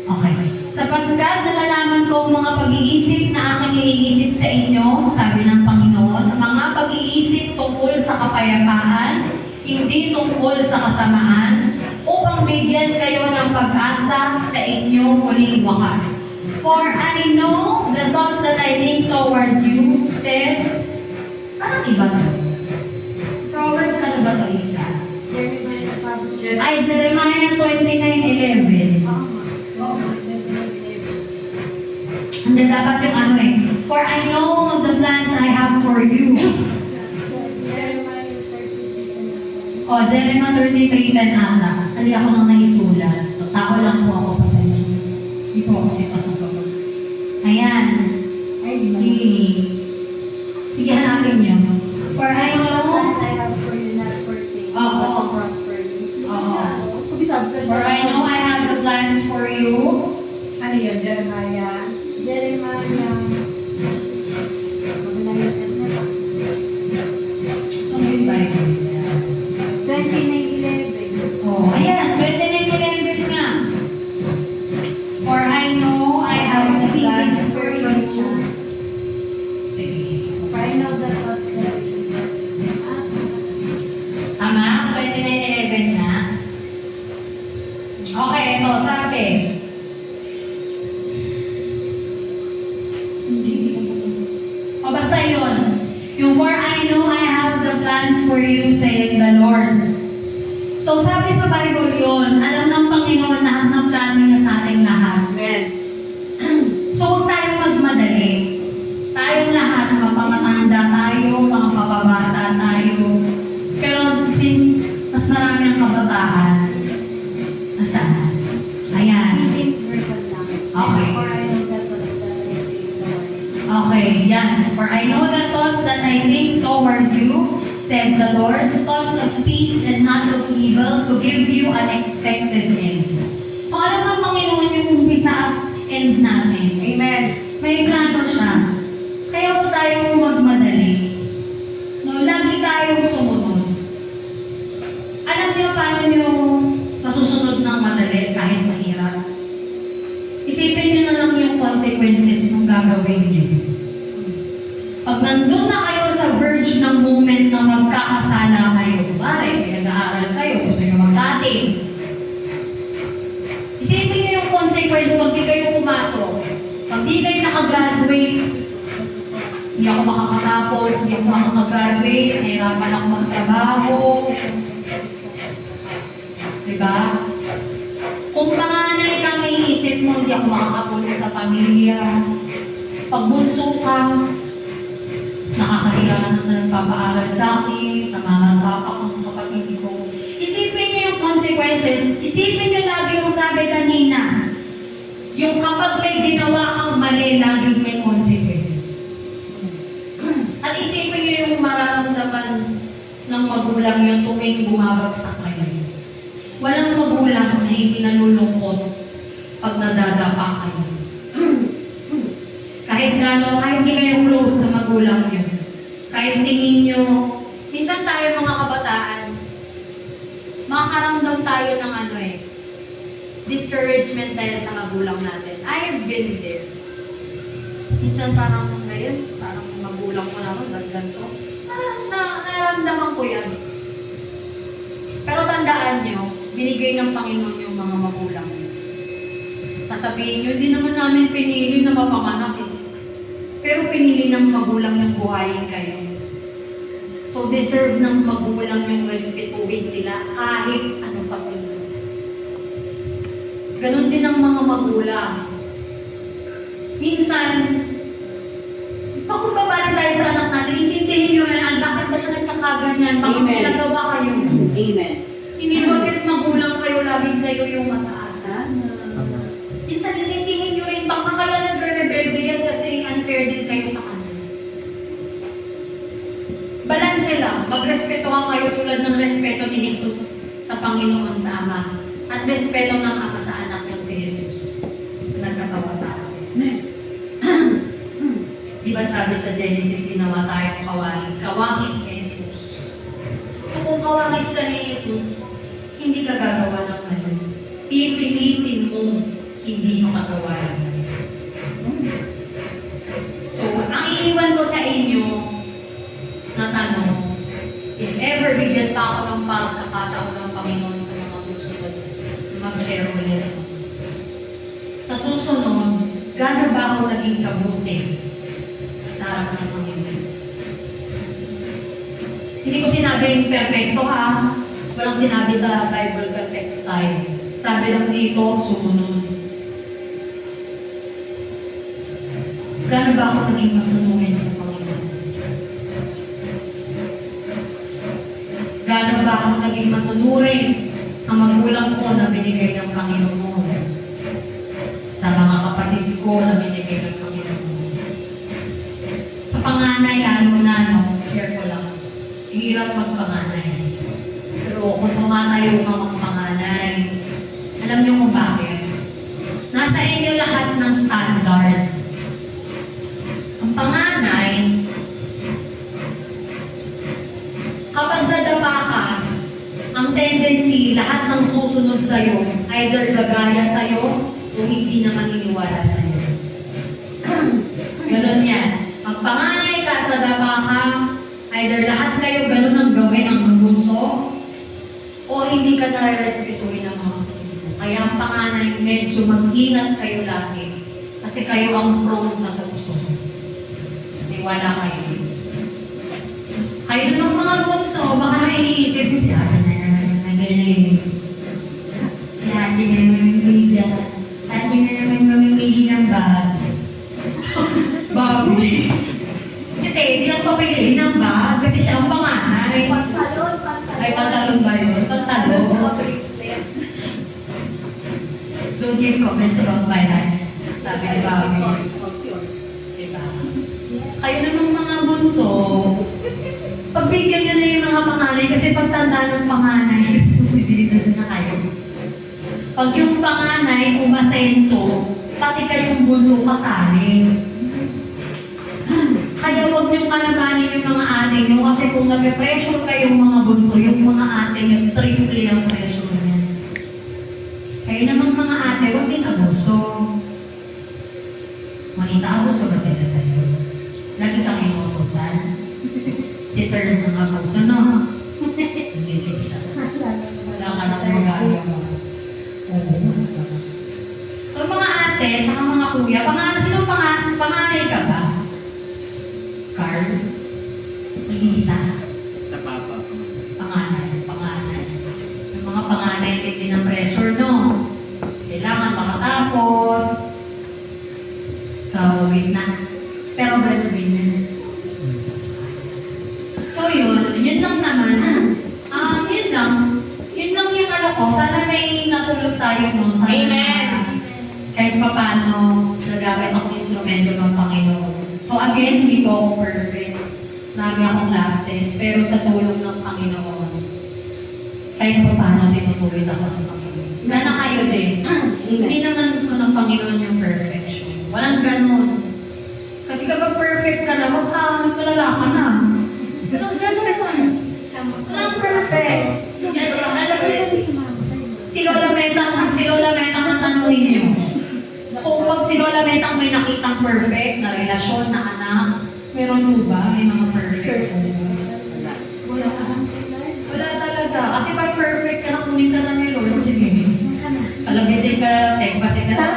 Okay. Sapagkat nalalaman ko ang mga pag-iisip na aking iniisip sa inyo, sabi ng Panginoon, mga pag-iisip tungkol sa kapayapaan, hindi tungkol sa kasamaan, upang bigyan kayo ng pag-asa sa inyong huling wakas. For I know the thoughts that I think toward you, said, parang iba to. Proverbs, ano ba to, Isa? Ay, Jeremiah 29:11. Hindi, dapat yung ano eh. For I know the plans I have for you. O, Jeremiah 33:10 ata. Hali ako nang naisulat. Tao lang po ako, pasensya. Hindi po ako sipasok ako. Ayan. Ay, di. Sige, hanapin niyo. For I know... Oo. Oo. For I know I have the plans for you. Ano yun, Jeremiah? So, may Bible. Oh, ayan, 29:11 nga. For I know I have the plans for you. Sige. Tama? 29:11 na. Okay, ito, sabi. O basta yun. Yung for I know I have the plans for you, saith the Lord. So sabi sa Bible yun, alam ng Panginoon lahat ng plano niya sa ating lahat. Amen. So huwag tayong magmadali. Tayong lahat, mga pangatanda tayo, mga papabata tayo. Pero since mas marami ang kabataan, nasaan? Ayan. Okay. Okay, yan. For I know the thoughts that I think toward you, said the Lord, thoughts of peace and not of evil, to give you an expected end. So alam ng Panginoon yung umpisa at end natin. Amen. May plano siya. Kaya huwag tayong magmadali. No, lagi tayong sumunod. Alam niyo paano niyo masusunod ng madali kahit mahirap? Isipin niyo na lang yung consequences ng gagawin niyo. Pag nandun na kayo sa verge ng moment na magkakasala kayo, bari, nag-aaral kayo, gusto niyo mag-dating. Isipin niyo yung consequence pag di kayo pumasok. Pag di kayo nakagraduate, hindi ako makakatapos, hindi ako makakagraduate, nahirapan ako magtrabaho. Diba? Kung panganay ka, may isip mo, hindi ako makakatulong sa pamilya. Pag bunso ka, nakakahiya ka na sa nagpapaaral sa akin, sa mama at papa ko, sa kapatid ko. Isipin niyo yung consequences. Isipin niyo lagi yung sabi kanina. Yung kapag may ginawa kang mali, laging may consequence. At isipin niyo yung mararamdaman ng magulang yung tuwing bumabagsak kayo. Walang magulang na hindi nalulungkot pag nadadapa kayo. Kahit gano'n, kahit hindi kayo close sa magulang niyo. Kahit tingin niyo, minsan tayo mga kabataan, makakaramdam tayo ng discouragement dahil sa magulang natin. I have been there. Minsan parang ngayon, parang magulang ko naman, ganito. Naramdaman ko yan. Pero tandaan niyo, binigay ng Panginoon yung mga magulang niyo. Sasabihin niyo, hindi naman namin pinili na mapanganak eh. Pero pinili ng magulang yung buhayin kayo. So deserve ng magulang yung respetuhin sila kahit ano pa sila. Ganon din ang mga magulang. Minsan, pakumbabali tayo sa anak natin, intindihin nyo rin, bakit ba siya nagkakaganyan? Bakit Amen. nagawa kayo? Amen. Hindi bakit magulang kayo, laging kayo yung mataas. Minsan, intindihin nyo rin, baka kaya nagre-rebelde yan Tulad ng respeto ni Jesus sa Panginoon sa Ama. At respeto ng Ama sa anak niyang si Jesus. Nagkatawa tayo sa Jesus. Di ba sabi sa Genesis, ginawa tayong kawangis? Kawangis ni Jesus. So kung kawangis ka ni Jesus, hindi ka gagawa ng ano. Pipilitin mo, hindi mo kagawa ng ano. So, ang iiwan ko sa inyo na tanong, if ever bigyan pa ako ng pagkakataon ng Panginoon sa mga susunod, mag-share ulit ako. Sa susunod, gano'n ba ako naging kabuti sa harap ng Panginoon? Hindi ko sinabing perfecto ha. Walang sinabi sa Bible perfecto tayo. Sabi lang dito, sumunod. Gano'n ba ako naging masunurin sa Panginoon? Gano'n ba ako naging masunurin sa magulang ko na binigay ng Panginoon? Sa mga kapatid ko na binigay ng Panginoon? Sa panganay, lalo na, no? Share ko lang. Hirap magpanganay. Pero kung tumatayo ka magpanganay, alam niyo kung bakit? Nasa inyo lahat ng standard. Ang panganay, kapag dadapa ka, ang tendency, lahat ng susunod sa'yo, either gagaya sa'yo o hindi na maniniwala sa'yo. Ganon yan. Pag panganay ka at dadapa ka, either lahat kayo ganun ang gawin ang bunso, o hindi ka nare-respetuhin ng mga kapatid mo. Kaya ang panganay, medyo mag-ingat kayo lagi. Kasi kayo ang prone sa tukso. Wala kayo. Kayo namang mga bunso, baka na iniisip mo si ate na nagaling. Si ate na naman bida. Ate na naman mamimili ng bag. Babi. Si Teddy ang papiliin ng bag kasi siya ang panganay. Pantalon. Ay, pantalon ba yun? Pantalon. Bracelet. Don't give comments about my life. Sabi ni Babi. Diba? Kayo namang mga bunso, pagbigyan nyo na yung mga panganay kasi pagtanda ng panganay, responsibilidad na kayo. Pag yung panganay umasenso, pati kayong bunso kasali. Kaya huwag nyo kalabanin yung mga ate nyo kasi kung nag-pressure kayong mga bunso, yung mga ate nyo, triple ang pressure niya. Kayo namang mga ate, huwag din abuso. Manita abuso ba sila sa'yo? Lagi kang inuutosan. Si turn ng abuso, no? Hindi siya. Wala ka nang magagawa mo. Oo. So, mga ate, saka mga kuya, sino panganay ka ba? Carl? Elisa? Sa papa. Panganay. Yung mga panganay din ng pressure, no? Kailangan makatapos. Kawawin na. Pero breadwinner. So yun lang naman. Yun lang yung ano ko. Sana may natulog tayo, no? Sana Amen. Kahit pa paano, nagamit akong instrumento ng Panginoon. So again, hindi po ako perfect. Marami akong lapses. Pero sa tulong ng Panginoon, kahit pa paano, tinutuloy ako ng Panginoon. Sana kayo din. Hindi naman gusto ng Panginoon yung perfection. Walang ganun. Kasi kapag perfect ka na, magpalala ka na. Walang ganun naman. Walang perfect. Alam mo yun, si Lola Metang ang tanongin niyo. Kung pag si Lola Metang may nakitang perfect na relasyon, na anak, meron mo ba? May mga perfect mo? Wala ka. Wala talaga. Kasi pag perfect ka na, kunin ka na ni Lola. Sige. Kalabitin ka, tekbasin ka na.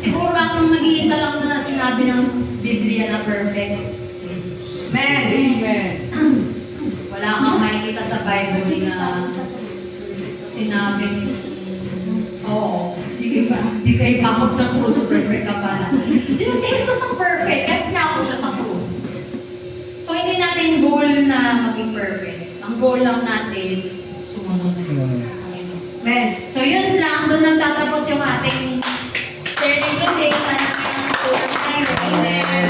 Siguro ang nag-iisa lang na sinabi ng Biblia na perfect, si Jesus. Amen. Wala kang makikita sa Bible na sinabing, oo, di kayo pakot sa krus, perfect ka pala. Di ba si Jesus ang perfect, kahit pinako siya sa krus. So hindi natin goal na maging perfect. Ang goal lang natin, sumunod. Amen. So yun lang, doon nagtatapos yung ating sharing today. Sana kayo natulog tayo. Amen.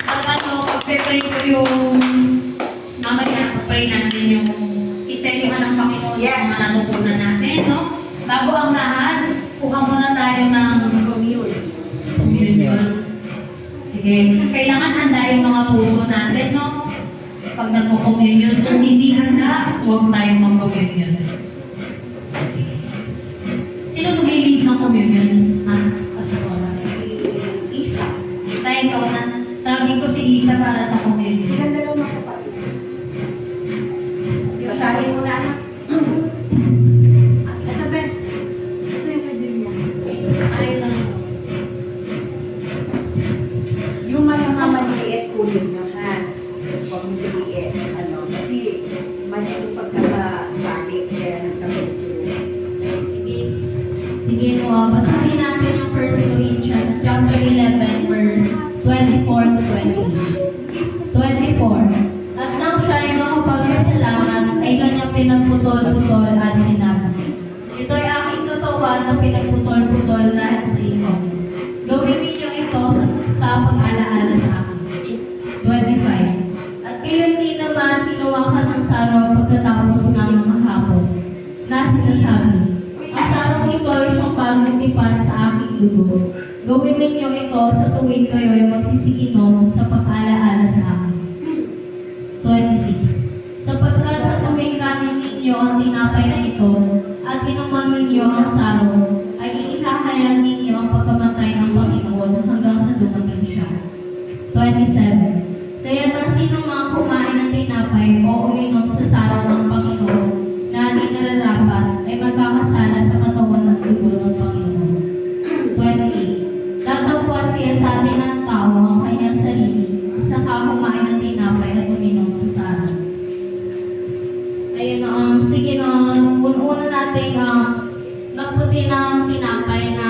Pag pag-pray ko yung Bago ang lahat, kuha muna tayo ng communion. Sige, kailangan handa yung mga puso natin, no? Pag nagko-communion, kung hindi handa, huwag tayong mag-communion. Sige. Sino mag-lead ng communion? Ha? Pastora. Isa. Isa, ikaw na. Tawagin ko si Isa para sa communion. Silang dalawang mga kapatid. Basahin mo na, anak. Ito, Ben. Ito yung pwede niya. Tayo lang. Yung mga maliit kunin nyo, ha? Huwag mo maliit. Kasi mali yung pagkakabalik, kaya nagkakulutulo. Sige po, basahin natin yung 1 Corinthians chapter 11 verse 24 to 20. 24. At nang siya ay makapagpasalamat, ay kanyang pinagputol-putol at sinabi, ito'y aking katawan na pinagputol-putol lahat sa inyo. Gawin ninyo ito sa pag-alaala sa akin. 25. At gayon din naman hinawakan ng saraw pagkatapos ng mga hapon, na sinasabi, ang sarong ito ay siyang bagong tipan sa aking dugo. Gawin ninyo ito sa tuwing kayo ay magsisikinom sa pag-alaala sa akin. 26. Sapagkat sa tuwing kanin ninyo ang tinapay na ito at inuman ninyo ang sarong, ay iihahayag ninyo ang pagkamatay ng Panginoon hanggang sa dumating siya. 27. Kaya ang sino mang kumain ng tinapay o uminom sa sarong ng Panginoon na di nararapat ay magkakasala sa katawan at dugo ng Panginoon. 28. Tatagpuan siya sa atin ng tao ang kanyang sarili sa kumain ng tinapay at uminom sa sarong. Ayun, sige na, una natin naputi ng tinapay na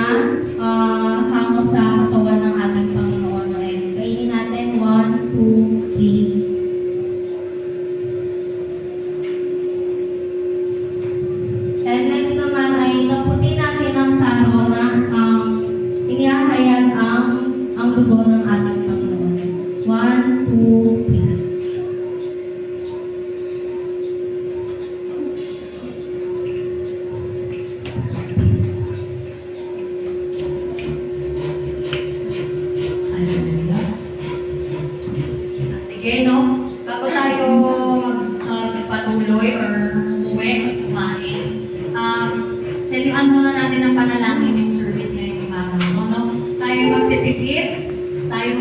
hango sa katawan ng ating Panginoon. Kainin natin 1, 2, 3. And next naman ay naputi natin ang saro na inihahayag ang dugo ng ating Panginoon. 1, 2, 3. Hallelujah. Sige, no? Bago tayo magpatuloy or umuwi, kumain, salihan muna natin ang panalangin yung service ngayong umaga. No? Tayo magsipikit, tayo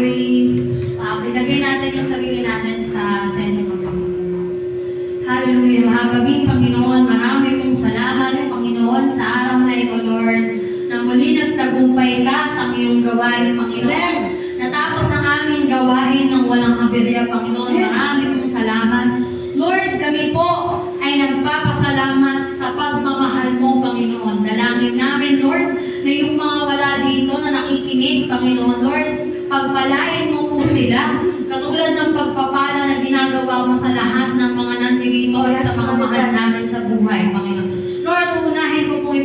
ilagay natin yung sarili natin sa sentro ng Panginoon. Hallelujah. Mahabaging Panginoon, marami pong salamat, Panginoon, sa araw na ito, Lord, na muli nagtagumpay ka at ang iyong gawain, Panginoon. Natapos ang aming gawain ng walang aberya, Panginoon. Marami pong salamat. Lord, kami po ay nagpapasalamat sa pagmamahal mo, Panginoon. Dalangin namin, Lord, na yung mga wala dito na nakikinig, Panginoon, Lord, pagpalain mo po sila. Katulad ng pagpapala na ginagawa mo sa lahat ng mga nandito at sa mga mahal namin sa buhay, Panginoon. Lord, uunahin ko pong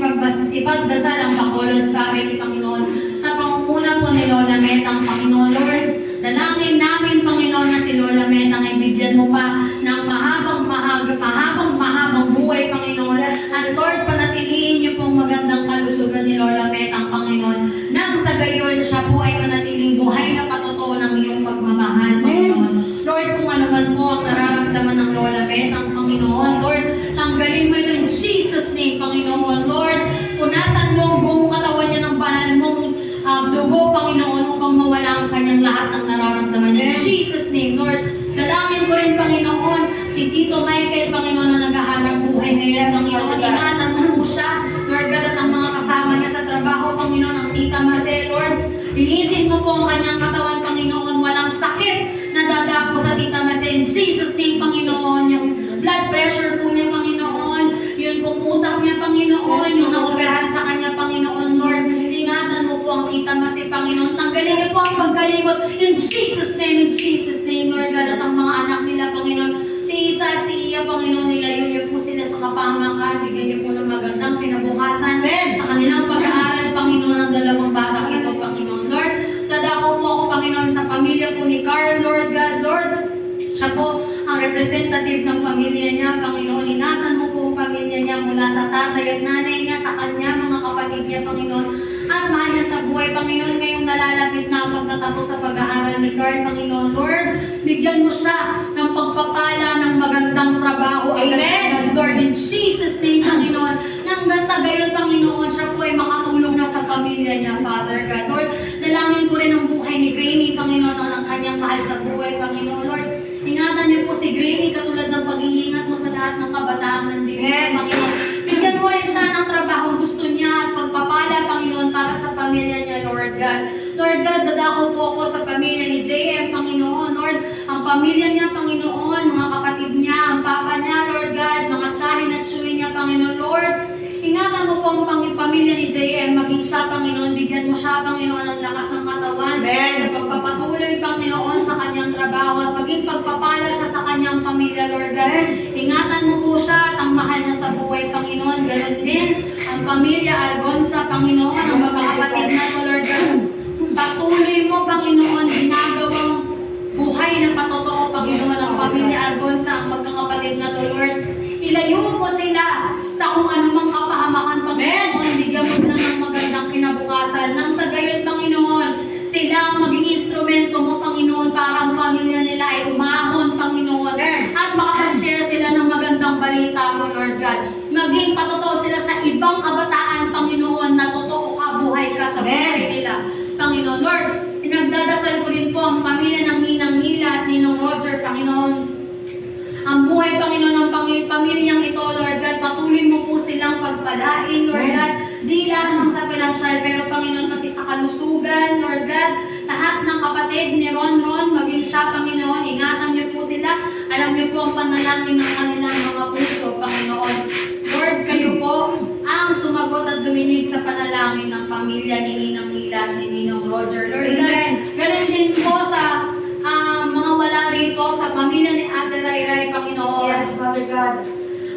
ipagdasal ang Bacolod family, Panginoon, sa pangunguna po ni Lola Metang, Panginoon. Lord, dalangin namin, Panginoon, na si Lola Metang ay bigyan mo pa ng mahabang buhay, Panginoon. At Lord, panatilihin niyo pong magandang kalusugan ni Lola Metang, Panginoon. Nang sa gayon, siya po ay manatiling buhay na patotoo ng iyong pagmamahal, Panginoon. Lord, kung ano man po ang nararamdaman ng Lola Metang, Panginoon, Lord, tanggalin mo ito in Jesus' name, Panginoon. Lord, punasan mo ang buong katawan niya ng banal mong dugo, Panginoon, upang mawala ang kanyang lahat ng nararamdaman niya. In Jesus' name, Lord, dalangin ko rin, Panginoon, si Tito Michael, Panginoon, na naghahanap buhay ngayon, Panginoon. Ingatan mo po siya, Lord, galas ang mga kasama niya sa trabaho, Panginoon, ang Tita Marcel, Lord. Linisin mo po ang kanyang katawan, Panginoon. Walang sakit na dadapo sa Tita Marcel. In Jesus' name, Panginoon, yung blood pressure po niya, Panginoon, yun pong utak niya, Panginoon, yung naoperahan sa kanya, Panginoon, Lord. Ingatan mo po ang Tita Marcel, Panginoon. Tanggalin niyo po ang pagkalimot. In Jesus' name, Lord God, at ang mga anak nila, Panginoon. Si Isa at si Iya, Panginoon, nilayo niyo po sila sa kapamakan. Bigyan niyo po ng magandang kinabukasan sa kanilang pag-aaral, Panginoon, ng dalawang batang ito, Panginoon. Lord, dadako po ako, Panginoon, sa pamilya po ni Carl, Lord God, Lord. Siya po ang representative ng pamilya niya, Panginoon. Ingatan mo po buong pamilya niya mula sa tatay at nanay niya, sa kanya, mga kapatid niya, Panginoon. At mahal niya sa buhay, Panginoon, ngayong nalalapit na ang pagtatapos sa pag-aaral ni Carl, Panginoon. Lord, bigyan mo siya ng pagpapala ng magandang trabaho. Amen. Lord, in Jesus' name, Panginoon, nang sa gayon, Panginoon, siya po ay makatulong na sa pamilya niya, Father God. Lord, dalangin ko rin ang buhay ni Granny, Panginoon, ang kanyang mahal sa buhay, Panginoon. Lord, ingatan niyo po si Granny katulad ng pag-iingat mo sa lahat ng kabataan nandito, Panginoon. Bigyan mo rin siya ng trabaho gusto niya at pagpapala, Panginoon, para sa pamilya niya, Lord God. Lord God, dadako po ako sa pamilya ni JM, Panginoon. Lord, ang pamilya niya, Panginoon, mga kapatid niya, ang papa niya, Lord God, mga tsahin at tsuhin niya, Panginoon. Lord, ingatan mo po ang pamilya ni JM, maging siya, Panginoon, bigyan mo siya, Panginoon, ang lakas ng katawan, Amen. sa pagpapatuloy, Panginoon, sa kanyang trabaho, at maging pagpapala siya sa kanyang pamilya, Lord God. Ingatan mo po siya at ang mahal niya sa buhay, Panginoon. Ganon din, ang pamilya Argonza, Panginoon, ang magkakapatid na to, Lord God. Patuloy mo, Panginoon, ginagawang buhay na patotoo, Panginoon, ang pamilya Argonza, ang magkakapatid na to, Lord. Ilayo mo sila sa kung anumang kapahamakan, Panginoon. Bigyan mo sila ng magandang kinabukasan. Nang sa gayon, Panginoon, sila ang maging instrumento mo, Panginoon, para ang pamilya nila ay umahon, Panginoon. At makapag-share sila ng magandang balita mo, Lord God. Maging patotoo sila sa ibang kabataan, Panginoon, na totoo ka, buhay ka sa buhay nila. Panginoon, Lord, pinagdadasal ko rin po ang pamilya ng Ninang Nila at Ninong Roger, Panginoon. Ang buhay, Panginoon, ng pamilyang ito, Lord God, patuloy mo po silang pagpalain, Lord God, di lamang sa pinansyal, pero Panginoon, pati sa kalusugan, Lord God, lahat ng kapatid ni Ron, maging siya, Panginoon, ingatan niyo po sila, alam niyo po ang panalangin ng kanilang mga puso, Panginoon. Lord, kayo po ang sumagot at duminig sa panalangin ng pamilya ni Ninang Nila at ni Ninong Roger, Lord God. Ganun din po sa mga wala rito, sa pamilya ni Ate Ray, Panginoon. Yes, Father God.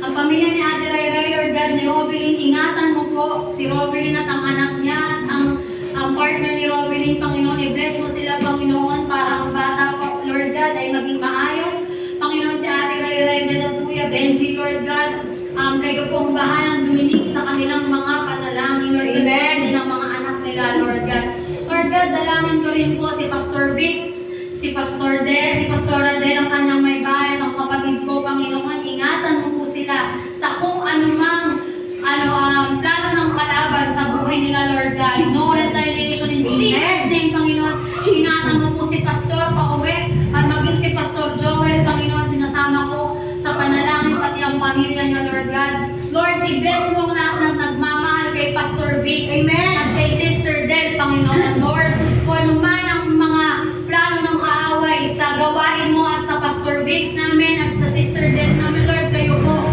Ang pamilya ni Ate Ray, Lord God, ni Rovelyn, ingatan mo po si Rovelyn at ang anak niya, at ang partner ni Rovelyn, Panginoon, i-bless mo sila, Panginoon, para ang bata po, Lord God, ay maging maayos. Panginoon, si Ate Ray, God at Kuya Benji, Lord God, kayo pong bahalang duminig sa kanilang mga panalangin, Lord God, sa kanilang mga anak nila, Lord God. Lord God, dalangin ko rin po si Pastor Vic, si Pastor Pastora Del, ang kanyang may bahay, ang kapatid ko, Panginoon, ingatan mo po sila sa kung anumang plano ng kalaban sa buhay nila, Lord God. No retaliation in Jesus' name, Panginoon. Ingatan mo po si Pastor pauwi at maging si Pastor Joel, Panginoon, sinasama ko sa panalangin pati ang pamilya niya, Lord God. Lord, i-bless mo ang lahat ng nagmamahal kay Pastor Vic at kay Sister Del, Panginoon. Lord, kung ano man ang mga plano ng kaaway sa gawain mo at sa Pastor Vic namin at sa Sister Del namin, Lord, kayo po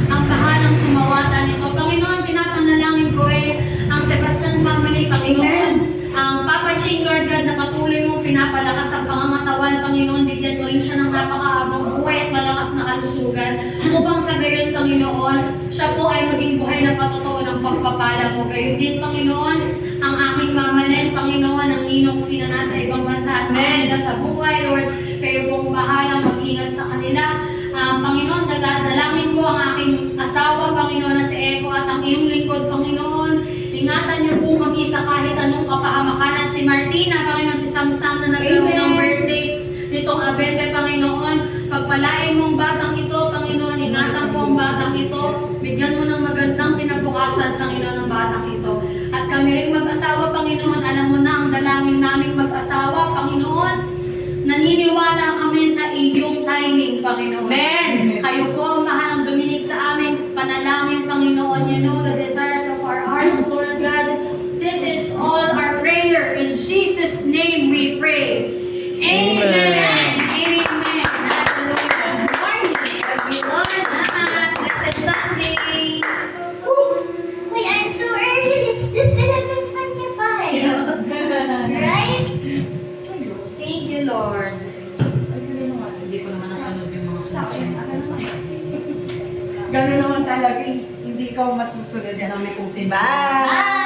ang bahalang sumawatan nito. Panginoon, pinapanalangin ko rin ang Sebastian family, Panginoon. Ang Papa Ching, Lord God, na patuloy mo pinapalakas ang pangangatawan, Panginoon, bigyan mo rin siya ng napakaabang buhay at malakas na kalusugan. Upang sa gayon, Panginoon, siya po ay maging buhay na patotoo ng pagpapala mo. Gayon din, Panginoon, ang aking mamanen, Panginoon, ang ninong pinana sa ibang bansa at mahal nila sa buhay, Lord. Kayo pong bahalang mag-ingat sa kanila. Panginoon, dalangin ko ang aking asawa, Panginoon, na si Eko at ang iyong lingkod, Panginoon. Ingatan niyo po kami sa kahit anong kapahamakan at si Martina, Panginoon, si Samsam na nagkaroon ng birthday nitong Abente, Panginoon. Pagpalain mo ang batang ito, Panginoon. Ingatan po ang batang ito. Bigyan mo ng magandang kinabukasan, Panginoon, ng batang ito. At kami rin mag-asawa, Panginoon. Alam mo na ang dalangin naming mag-asawa, Panginoon. Naniniwala kami sa iyong timing, Panginoon. Amen. Kayo po ang mahalang duminig sa aming panalangin, Panginoon. You know the desires of our hearts, Lord God. This is all our prayer. In Jesus' name we pray. Amen. Amen. Hallelujah. Good morning, everyone. Salamat. Blessed Sunday. Wait, I'm so early. It's just 11:25. Right? Thank you, Lord. Hindi ko naman nasunod yung mga sunod-sunod. Gano'n naman talaga eh. Hindi ikaw masusunod. Dami kong Bye!